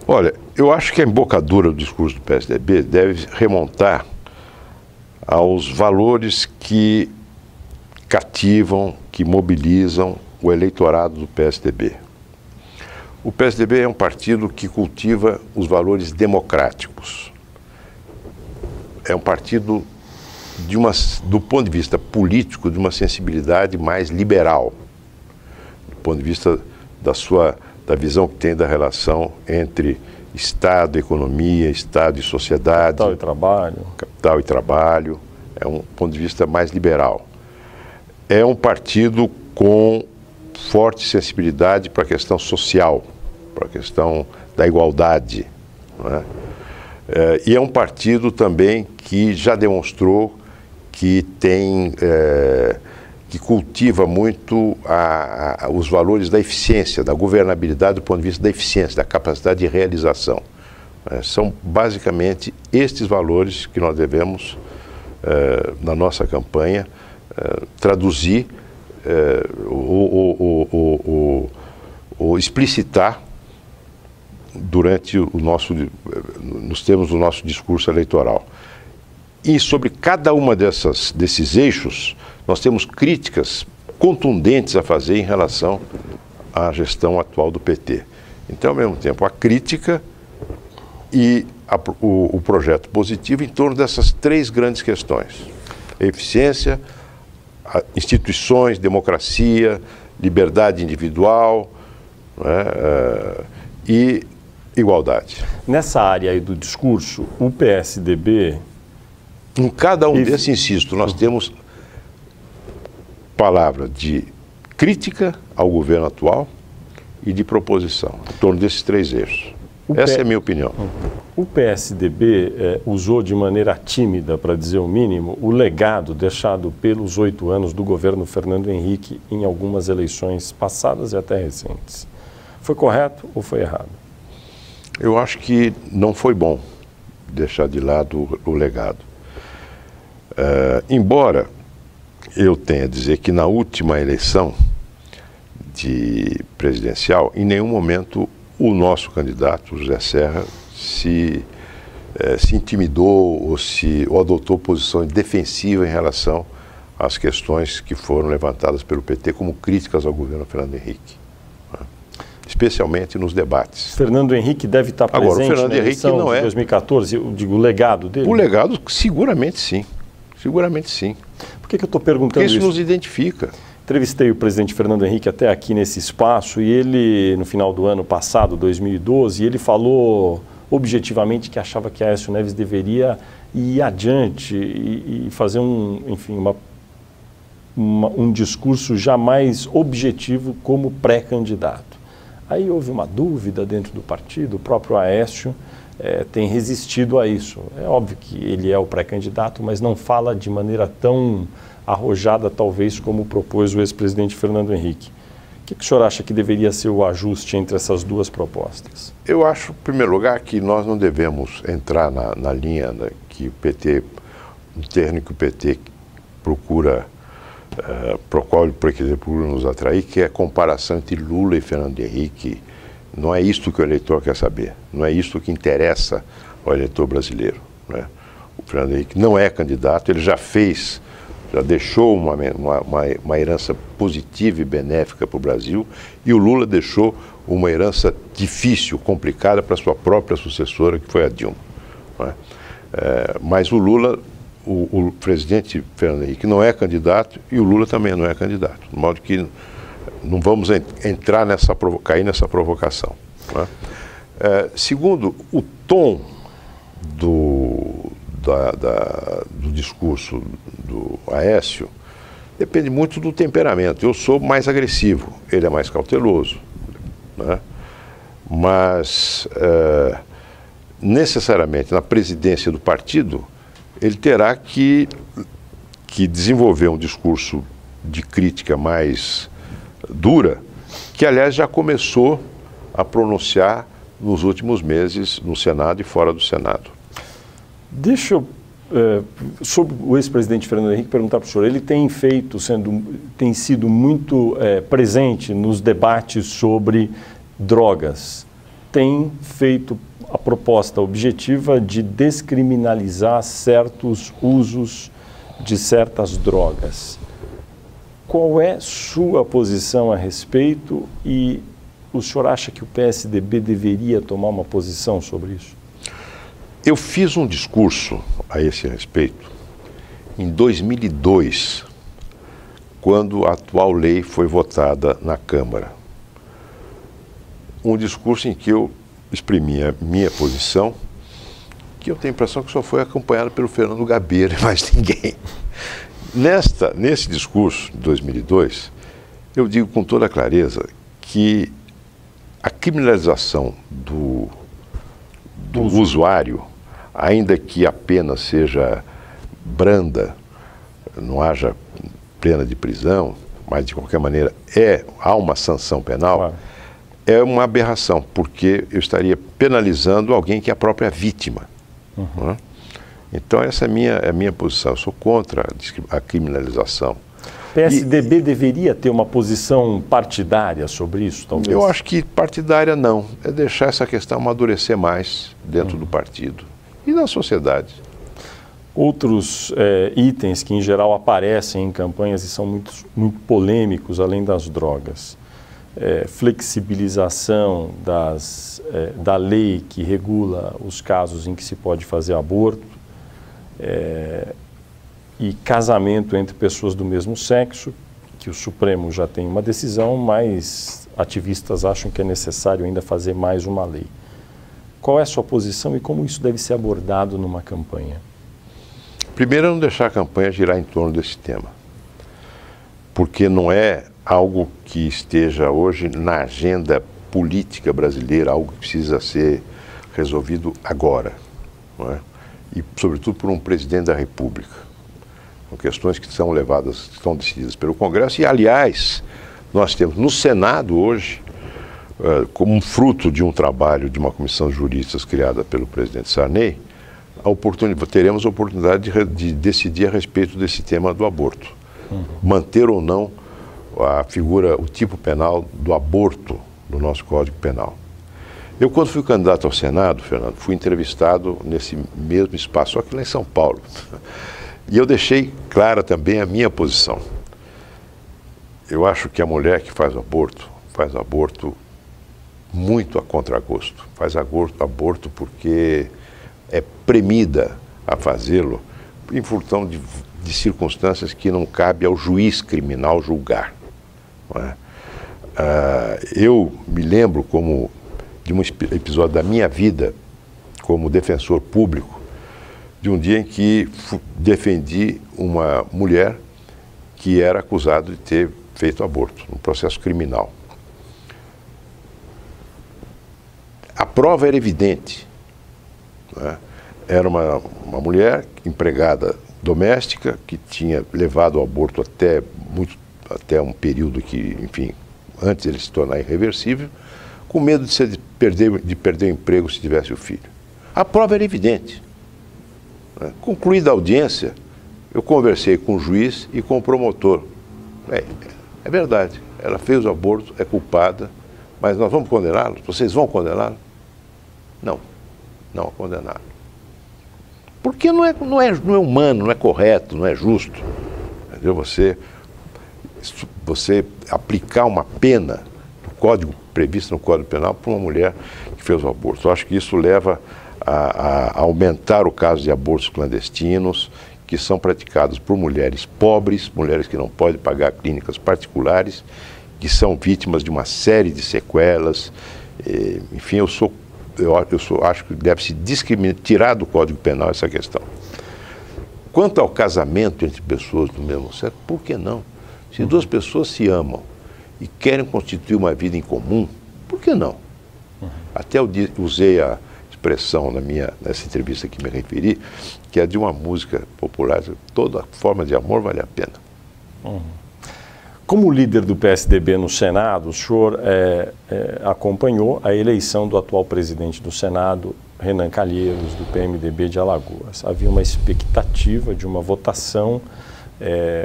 Olha, eu acho que a embocadura do discurso do PSDB deve remontar aos valores que cativam, que mobilizam o eleitorado do PSDB. O PSDB é um partido que cultiva os valores democráticos. É um partido, do ponto de vista político, de uma sensibilidade mais liberal, do ponto de vista da visão que tem da relação entre Estado, economia, Estado e sociedade. Capital e trabalho. Capital e trabalho. É um ponto de vista mais liberal. É um partido com forte sensibilidade para a questão social, para a questão da igualdade, não é? E é um partido também que já demonstrou que que cultiva muito os valores da eficiência, da governabilidade do ponto de vista da eficiência, da capacidade de realização. São basicamente estes valores que nós devemos, na nossa campanha, traduzir ou explicitar nos termos do nosso discurso eleitoral. E sobre cada uma desses eixos, nós temos críticas contundentes a fazer em relação à gestão atual do PT. Então, ao mesmo tempo, a crítica e o projeto positivo em torno dessas três grandes questões: eficiência, instituições, democracia, liberdade individual, né, e igualdade. Nessa área aí do discurso, o PSDB... Em cada um desses, insisto, nós temos palavra de crítica ao governo atual e de proposição, em torno desses três eixos. Essa é a minha opinião. O PSDB usou de maneira tímida, para dizer o mínimo, o legado deixado pelos 8 anos do governo Fernando Henrique em algumas eleições passadas e até recentes. Foi correto ou foi errado? Eu acho que não foi bom deixar de lado o legado. Embora eu tenha a dizer que na última eleição presidencial, em nenhum momento o nosso candidato, José Serra, se intimidou ou adotou posições defensivas em relação às questões que foram levantadas pelo PT como críticas ao governo Fernando Henrique, né? Especialmente nos debates. Fernando Henrique deve estar presente na eleição de 2014, eu digo, o legado dele? O legado, seguramente sim. Seguramente sim. Por que eu estou perguntando isso? Porque isso nos identifica. Entrevistei o presidente Fernando Henrique até aqui nesse espaço e ele, no final do ano passado, 2012, ele falou objetivamente que achava que Aécio Neves deveria ir adiante e fazer um discurso jamais objetivo como pré-candidato. Aí houve uma dúvida dentro do partido, o próprio Aécio tem resistido a isso. É óbvio que ele é o pré-candidato, mas não fala de maneira tão arrojada, talvez, como propôs o ex-presidente Fernando Henrique. O que o senhor acha que deveria ser o ajuste entre essas duas propostas? Eu acho, em primeiro lugar, que nós não devemos entrar na linha que o PT, no terreno que o PT procura, para o qual ele procura nos atrair, que é a comparação entre Lula e Fernando Henrique. Não é isto que o eleitor quer saber, não é isto que interessa ao eleitor brasileiro, né? O Fernando Henrique não é candidato, ele já deixou uma herança positiva e benéfica para o Brasil, e o Lula deixou uma herança difícil, complicada para a sua própria sucessora, que foi a Dilma, né? Mas o Lula, o presidente Fernando Henrique não é candidato e o Lula também não é candidato, de modo que não vamos cair nessa provocação, né? Segundo, o tom do discurso do Aécio depende muito do temperamento. Eu sou mais agressivo, ele é mais cauteloso, né? Mas necessariamente na presidência do partido ele terá que desenvolver um discurso de crítica mais dura, que aliás já começou a pronunciar nos últimos meses no Senado e fora do Senado. Deixa eu, sobre o ex-presidente Fernando Henrique, perguntar para o senhor. Ele tem sido muito presente nos debates sobre drogas. Tem feito a proposta objetiva de descriminalizar certos usos de certas drogas. Qual é sua posição a respeito e o senhor acha que o PSDB deveria tomar uma posição sobre isso? Eu fiz um discurso a esse respeito em 2002, quando a atual lei foi votada na Câmara. Um discurso em que eu exprimi a minha posição, que eu tenho a impressão que só foi acompanhado pelo Fernando Gabeira e mais ninguém. Nesse discurso de 2002, eu digo com toda clareza que a criminalização do usuário, ainda que a pena seja branda, não haja pena de prisão, mas de qualquer maneira há uma sanção penal, claro, é uma aberração, porque eu estaria penalizando alguém que é a própria vítima. Uhum. Né? Então essa é a minha posição, eu sou contra a criminalização. O PSDB deveria ter uma posição partidária sobre isso, talvez? Eu acho que partidária não, é deixar essa questão amadurecer mais dentro do partido e na sociedade. Outros itens que em geral aparecem em campanhas e são muito polêmicos, além das drogas. Flexibilização da lei que regula os casos em que se pode fazer aborto, e casamento entre pessoas do mesmo sexo, que o Supremo já tem uma decisão, mas ativistas acham que é necessário ainda fazer mais uma lei. Qual é a sua posição e como isso deve ser abordado numa campanha? Primeiro, não deixar a campanha girar em torno desse tema, porque não é algo que esteja hoje na agenda política brasileira, algo que precisa ser resolvido agora, não é? E, sobretudo, por um presidente da República. São questões que são decididas pelo Congresso. E, aliás, nós temos no Senado hoje, como um fruto de um trabalho de uma comissão de juristas criada pelo presidente Sarney, teremos a oportunidade de decidir a respeito desse tema do aborto. Manter ou não a figura, o tipo penal do aborto no nosso Código Penal. Eu, quando fui candidato ao Senado, Fernando, fui entrevistado nesse mesmo espaço, só que lá em São Paulo. E eu deixei clara também a minha posição. Eu acho que a mulher que faz aborto muito a contragosto. Faz aborto porque é premida a fazê-lo em função de circunstâncias que não cabe ao juiz criminal julgar. não é? Eu me lembro de um episódio da minha vida como defensor público, de um dia em que defendi uma mulher que era acusada de ter feito aborto, num processo criminal. A prova era evidente, não é? Era uma mulher empregada doméstica que tinha levado o aborto até um período que, enfim, antes de ele se tornar irreversível, com medo de perder o emprego se tivesse o filho. A prova era evidente. Né? Concluída a audiência, eu conversei com o juiz e com o promotor. É verdade, ela fez o aborto, é culpada, mas nós vamos condená-la? Vocês vão condená-la? Não a condenaram. Porque não é humano, não é correto, não é justo. Entendeu? Você aplicar uma pena prevista no Código Penal para uma mulher que fez o aborto. Eu acho que isso leva a aumentar o caso de abortos clandestinos, que são praticados por mulheres pobres, mulheres que não podem pagar clínicas particulares, que são vítimas de uma série de sequelas. Enfim, acho que deve se tirar do Código Penal essa questão. Quanto ao casamento entre pessoas do mesmo sexo, por que não? Se duas pessoas se amam e querem constituir uma vida em comum, por que não? Até eu usei a expressão nessa entrevista que me referi, que é de uma música popular: toda forma de amor vale a pena. Como líder do PSDB no Senado, o senhor acompanhou a eleição do atual presidente do Senado, Renan Calheiros, do PMDB de Alagoas. Havia uma expectativa de uma votação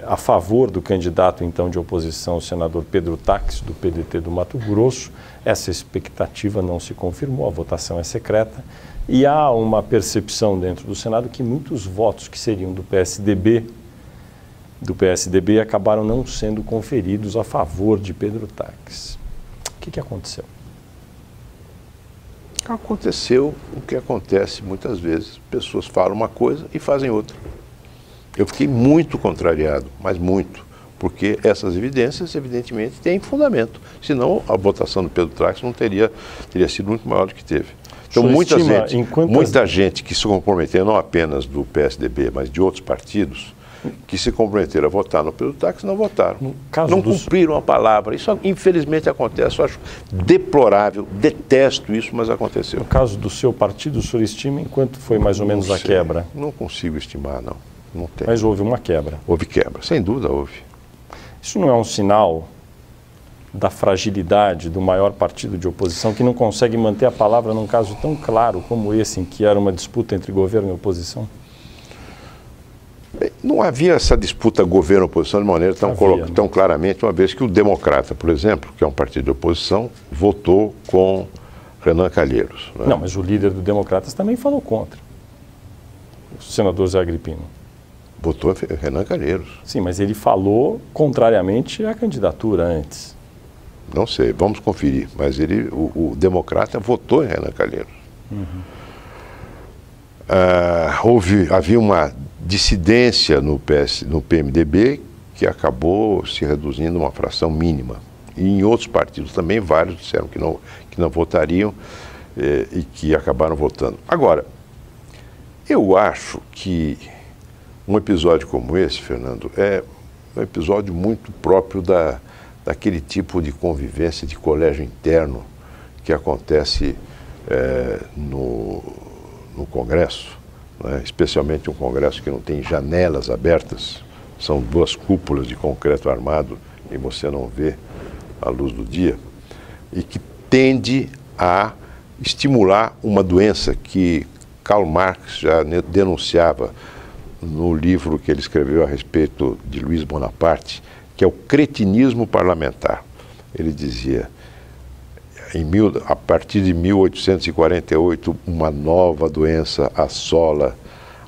a favor do candidato então de oposição, o senador Pedro Taques, do PDT do Mato Grosso. Essa expectativa não se confirmou, a votação é secreta, e há uma percepção dentro do Senado que muitos votos que seriam do PSDB acabaram não sendo conferidos a favor de Pedro Taques. O que aconteceu? Aconteceu o que acontece muitas vezes. Pessoas falam uma coisa e fazem outra. Eu fiquei muito contrariado, mas muito, porque essas evidências, evidentemente, têm fundamento. Senão, a votação do Pedro Taques não teria sido muito maior do que teve. Então, muita gente que se comprometeu, não apenas do PSDB, mas de outros partidos, que se comprometeram a votar no Pedro Taques, não votaram. Não cumpriram a palavra. Isso, infelizmente, acontece. Eu acho deplorável, detesto isso, mas aconteceu. No caso do seu partido, o senhor estima em quanto foi mais ou menos a quebra? Não consigo estimar, não. Não tem. Mas houve uma quebra? Houve quebra, sem dúvida houve. Isso não é um sinal da fragilidade do maior partido de oposição, que não consegue manter a palavra num caso tão claro como esse, em que era uma disputa entre governo e oposição? Bem, não havia essa disputa governo-oposição de maneira tão claramente, uma vez que o Democrata, por exemplo, que é um partido de oposição, votou com Renan Calheiros. Né? Não, mas o líder do Democratas também falou contra. O senador Zé Agripino. Votou Renan Calheiros. Sim, mas ele falou contrariamente à candidatura antes. Não sei, vamos conferir. Mas o Democrata votou em Renan Calheiros. Havia uma dissidência no PMDB que acabou se reduzindo a uma fração mínima. E em outros partidos também, vários disseram que não votariam e que acabaram votando. Agora, eu acho que um episódio como esse, Fernando, é um episódio muito próprio daquele tipo de convivência de colégio interno que acontece no Congresso, né? Especialmente um Congresso que não tem janelas abertas, são duas cúpulas de concreto armado e você não vê a luz do dia, e que tende a estimular uma doença que Karl Marx já denunciava no livro que ele escreveu a respeito de Luiz Bonaparte, que é o cretinismo parlamentar. Ele dizia, a partir de 1848, uma nova doença assola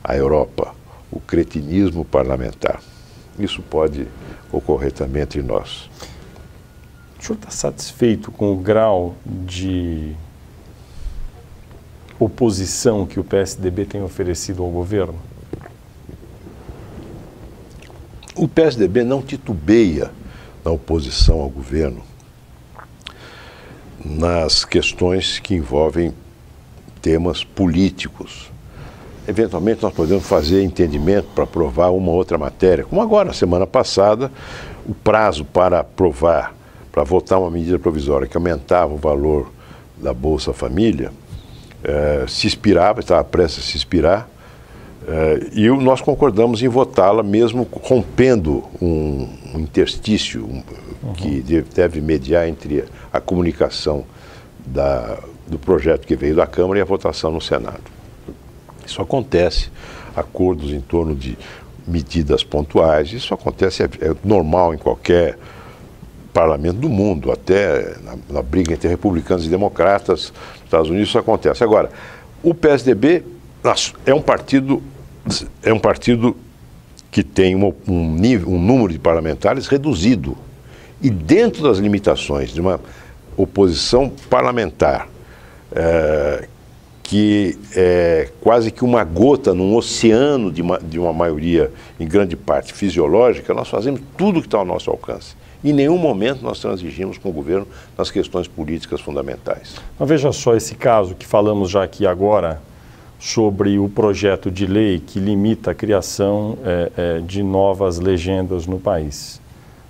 a Europa, o cretinismo parlamentar. Isso pode ocorrer também entre nós. O senhor está satisfeito com o grau de oposição que o PSDB tem oferecido ao governo? O PSDB não titubeia na oposição ao governo nas questões que envolvem temas políticos. Eventualmente nós podemos fazer entendimento para aprovar uma outra matéria, como agora, semana passada, o prazo para aprovar, para votar uma medida provisória que aumentava o valor da Bolsa Família, se expirava, estava prestes a se expirar, e nós concordamos em votá-la, mesmo rompendo um interstício que deve mediar entre a comunicação do projeto que veio da Câmara e a votação no Senado. Isso acontece, acordos em torno de medidas pontuais, isso acontece, é normal em qualquer parlamento do mundo, até na briga entre republicanos e democratas nos Estados Unidos isso acontece. Agora, o PSDB é um partido que tem um número de parlamentares reduzido. E dentro das limitações de uma oposição parlamentar, que é quase que uma gota num oceano de uma maioria, em grande parte, fisiológica, nós fazemos tudo que está ao nosso alcance. Em nenhum momento nós transigimos com o governo nas questões políticas fundamentais. Mas veja só esse caso que falamos já aqui agora, sobre o projeto de lei que limita a criação de novas legendas no país.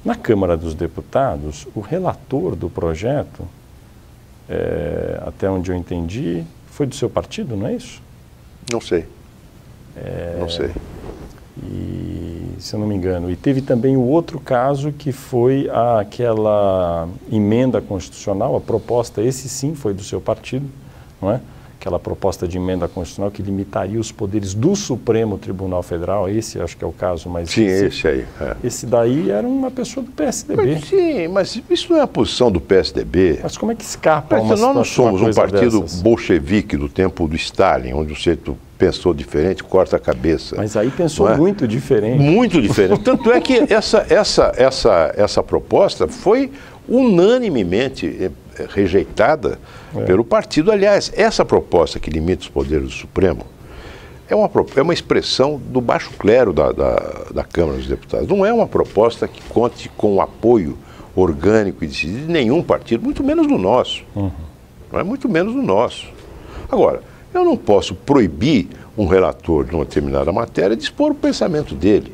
Na Câmara dos Deputados, o relator do projeto, até onde eu entendi, foi do seu partido, não é isso? Não sei. Não sei. E, se eu não me engano, e teve também o outro caso que foi aquela emenda constitucional, a proposta, esse sim foi do seu partido, não é? Aquela proposta de emenda constitucional que limitaria os poderes do Supremo Tribunal Federal, esse acho que é o caso mais... Sim, esse aí. Esse daí era uma pessoa do PSDB. Sim, mas isso não é a posição do PSDB. Mas como é que escapa uma situação? Nós não somos um partido dessas? bolchevique do tempo do Stalin, onde o sujeito pensou diferente, corta a cabeça. Mas aí pensou muito diferente. Muito diferente. Tanto é que essa proposta foi unanimemente rejeitada pelo partido. Aliás, essa proposta que limita os poderes do Supremo é uma expressão do baixo clero da Câmara dos Deputados. Não é uma proposta que conte com o apoio orgânico e decidido de nenhum partido, muito menos do nosso. Não é muito menos do nosso. Agora, eu não posso proibir um relator de uma determinada matéria de expor o pensamento dele.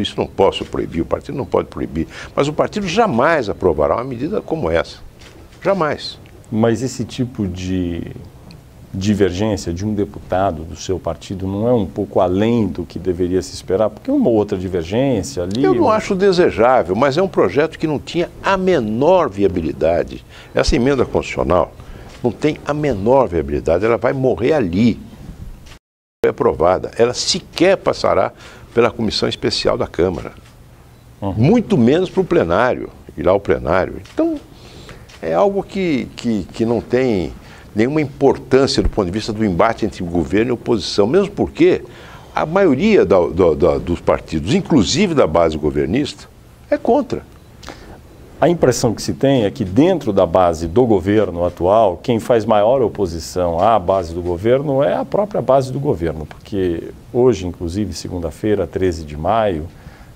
Isso não posso proibir, o partido não pode proibir. Mas o partido jamais aprovará uma medida como essa. Jamais. Mas esse tipo de divergência de um deputado do seu partido não é um pouco além do que deveria se esperar? Porque uma outra divergência ali... Eu não acho desejável, mas é um projeto que não tinha a menor viabilidade. Essa emenda constitucional não tem a menor viabilidade, ela vai morrer ali. Foi aprovada, ela sequer passará pela comissão especial da Câmara. Muito menos para o plenário, irá ao plenário. Então, é algo que não tem nenhuma importância do ponto de vista do embate entre governo e oposição, mesmo porque a maioria dos partidos, inclusive da base governista, é contra. A impressão que se tem é que dentro da base do governo atual, quem faz maior oposição à base do governo é a própria base do governo, porque hoje, inclusive, segunda-feira, 13 de maio,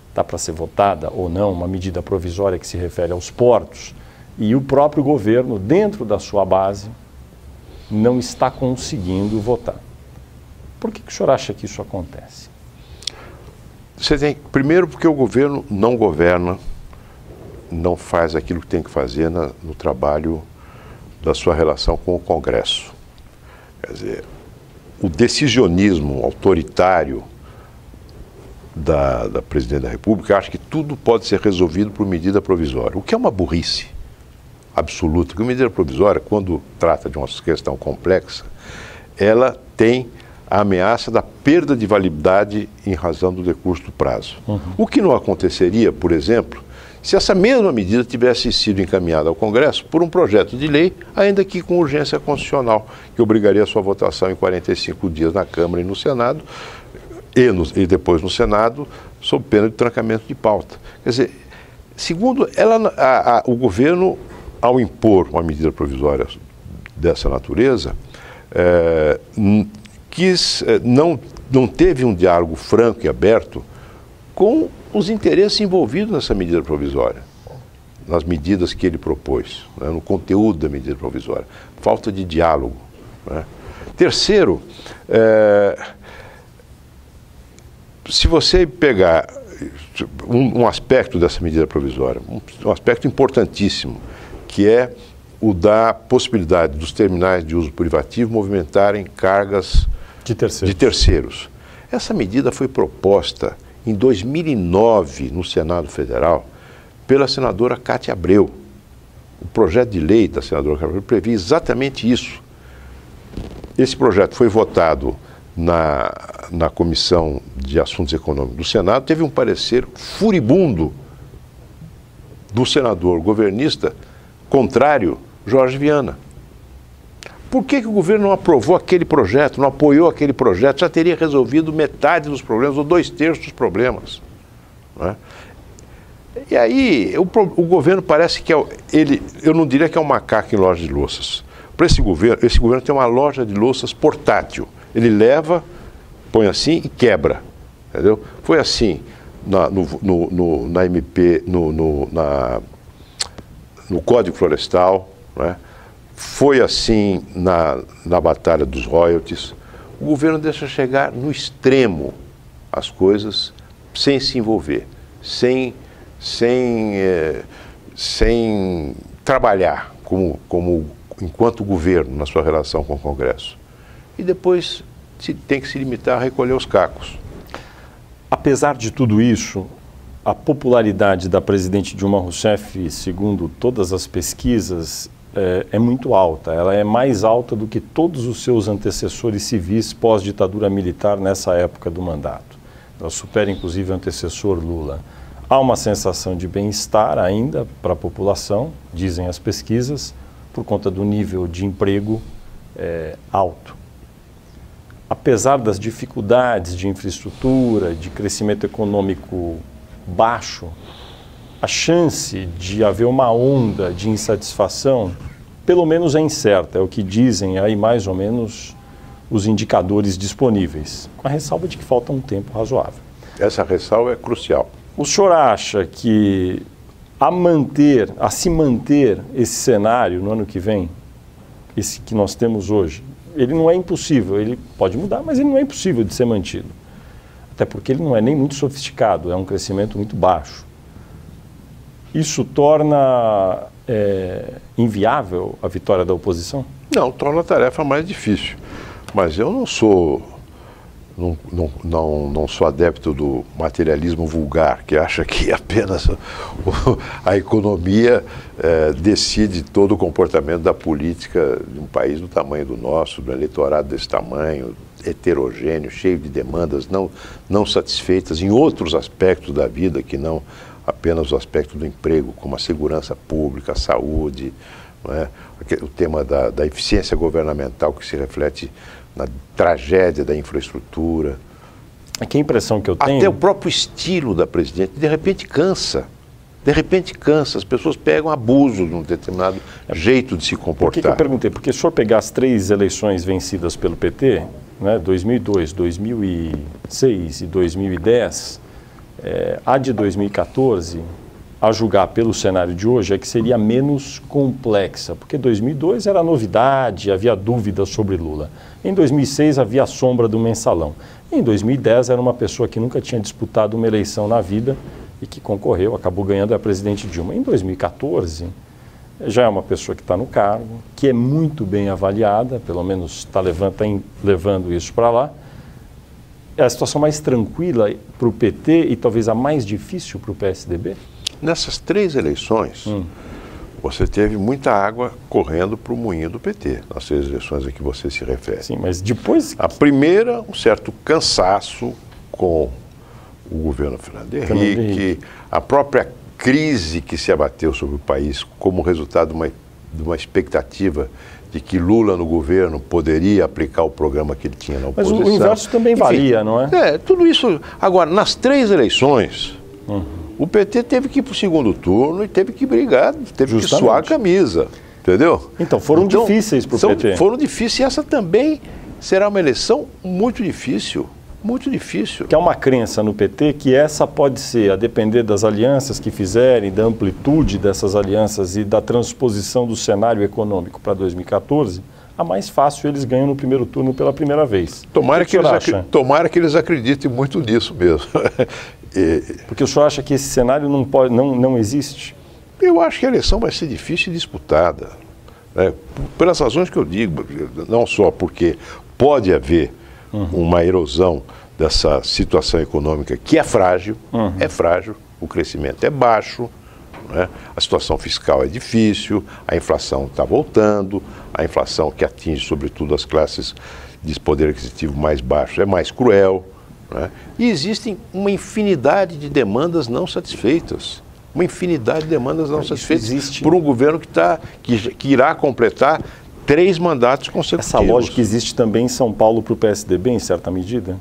está para ser votada ou não uma medida provisória que se refere aos portos, e o próprio governo, dentro da sua base, não está conseguindo votar. Por que o senhor acha que isso acontece? Primeiro, porque o governo não governa, não faz aquilo que tem que fazer no trabalho da sua relação com o Congresso. Quer dizer, o decisionismo autoritário da Presidente da República acha que tudo pode ser resolvido por medida provisória, o que é uma burrice absoluta. Porque a medida provisória, quando trata de uma questão complexa, ela tem a ameaça da perda de validade em razão do decurso do prazo. O que não aconteceria, por exemplo, se essa mesma medida tivesse sido encaminhada ao Congresso por um projeto de lei, ainda que com urgência constitucional, que obrigaria a sua votação em 45 dias na Câmara e no Senado, e depois no Senado, sob pena de trancamento de pauta. Quer dizer, segundo o governo, ao impor uma medida provisória dessa natureza, não teve um diálogo franco e aberto com os interesses envolvidos nessa medida provisória. nas medidas que ele propôs, né, no conteúdo da medida provisória. Falta de diálogo, né? Terceiro, se você pegar um aspecto dessa medida provisória, um aspecto importantíssimo, que é o da possibilidade dos terminais de uso privativo movimentarem cargas de terceiros. Essa medida foi proposta em 2009 no Senado Federal pela senadora Cátia Abreu. O projeto de lei da senadora Cátia Abreu previa exatamente isso. Esse projeto foi votado na Comissão de Assuntos Econômicos do Senado, teve um parecer furibundo do senador governista contrário, Jorge Viana. Por que o governo não aprovou aquele projeto, não apoiou aquele projeto? Já teria resolvido metade dos problemas, ou 2/3 dos problemas, né? E aí, o governo parece que eu não diria que é um macaco em loja de louças. Para esse governo tem uma loja de louças portátil. Ele leva, põe assim e quebra, entendeu? Foi assim na MP, no Código Florestal, né? Foi assim na Batalha dos Royalties. O governo deixa chegar no extremo as coisas sem se envolver, sem trabalhar enquanto governo na sua relação com o Congresso. E depois tem que se limitar a recolher os cacos. Apesar de tudo isso, a popularidade da presidente Dilma Rousseff, segundo todas as pesquisas, é muito alta. Ela é mais alta do que todos os seus antecessores civis pós-ditadura militar nessa época do mandato. Ela supera inclusive o antecessor Lula. Há uma sensação de bem-estar ainda para a população, dizem as pesquisas, por conta do nível de emprego alto. Apesar das dificuldades de infraestrutura, de crescimento econômico baixo, a chance de haver uma onda de insatisfação, pelo menos é incerta, é o que dizem aí mais ou menos os indicadores disponíveis, com a ressalva de que falta um tempo razoável. Essa ressalva é crucial. O senhor acha que a se manter esse cenário no ano que vem, esse que nós temos hoje, ele não é impossível, ele pode mudar, mas ele não é impossível de ser mantido. Até porque ele não é nem muito sofisticado, é um crescimento muito baixo. Isso torna inviável a vitória da oposição? Não, torna a tarefa mais difícil. Mas eu não sou adepto do materialismo vulgar, que acha que apenas a economia decide todo o comportamento da política de um país do tamanho do nosso, do eleitorado desse tamanho, heterogêneo, cheio de demandas não satisfeitas em outros aspectos da vida que não apenas o aspecto do emprego, como a segurança pública, a saúde, não é? O tema da eficiência governamental que se reflete na tragédia da infraestrutura. Que impressão que eu tenho... Até o próprio estilo da presidente, de repente cansa. De repente cansa, as pessoas pegam abuso de um determinado jeito de se comportar. Por que eu perguntei? Porque se o senhor pegar as 3 eleições vencidas pelo PT, né, 2002, 2006 e 2010, a de 2014, a julgar pelo cenário de hoje, é que seria menos complexa, porque 2002 era novidade, havia dúvidas sobre Lula. Em 2006 havia a sombra do mensalão. Em 2010 era uma pessoa que nunca tinha disputado uma eleição na vida e que concorreu, acabou ganhando a presidente Dilma. Em 2014 já é uma pessoa que está no cargo, que é muito bem avaliada, pelo menos está levando isso para lá. É a situação mais tranquila para o PT e talvez a mais difícil para o PSDB? Nessas 3 eleições, você teve muita água correndo para o moinho do PT, nas 3 eleições a que você se refere. Sim, mas depois... A primeira, um certo cansaço com o governo Fernando Henrique, a própria crise que se abateu sobre o país como resultado de uma expectativa de que Lula no governo poderia aplicar o programa que ele tinha na oposição. Mas o inverso também valia, não é? Tudo isso... Agora, nas 3 eleições... O PT teve que ir para o segundo turno e teve que brigar, teve que suar a camisa, entendeu? Então foram difíceis para o PT. Foram difíceis e essa também será uma eleição muito difícil, Muito difícil. Que é uma crença no PT que essa pode ser, a depender das alianças que fizerem, da amplitude dessas alianças e da transposição do cenário econômico para 2014, a mais fácil eles ganham no primeiro turno pela primeira vez. Tomara que eles acreditem muito nisso mesmo. Porque o senhor acha que esse cenário não existe? Eu acho que a eleição vai ser difícil e disputada. Pelas razões que eu digo, não só porque pode haver uma erosão dessa situação econômica que é frágil, o crescimento é baixo, né? A situação fiscal é difícil, a inflação está voltando, a inflação que atinge sobretudo as classes de poder aquisitivo mais baixo é mais cruel, né? E existem uma infinidade de demandas não satisfeitas. Uma infinidade de demandas não satisfeitas por um governo que irá completar 3 mandatos consecutivos. Essa lógica existe também em São Paulo para o PSDB, em certa medida?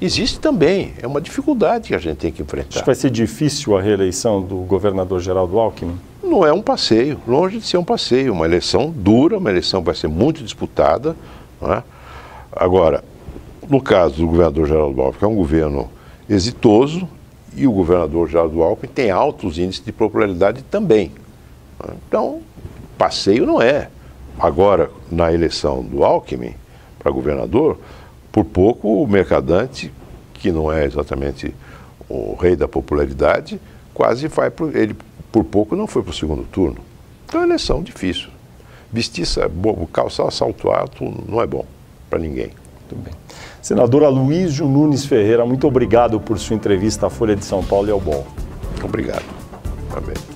Existe também. É uma dificuldade que a gente tem que enfrentar. Acho que vai ser difícil a reeleição do governador Geraldo Alckmin? Não é um passeio, longe de ser um passeio. Uma eleição dura, uma eleição que vai ser muito disputada, não é? Agora, no caso do governador Geraldo Alckmin, que é um governo exitoso, e o governador Geraldo Alckmin tem altos índices de popularidade também. Então, passeio não é. Agora, na eleição do Alckmin para governador, por pouco o Mercadante, que não é exatamente o rei da popularidade, quase vai ele por pouco não foi para o segundo turno. Então, é uma eleição difícil. Vestir, calçar salto alto não é bom para ninguém. Muito bem. Senador Aloysio Nunes Ferreira, muito obrigado por sua entrevista à Folha de São Paulo e ao BOL. Obrigado. Amém.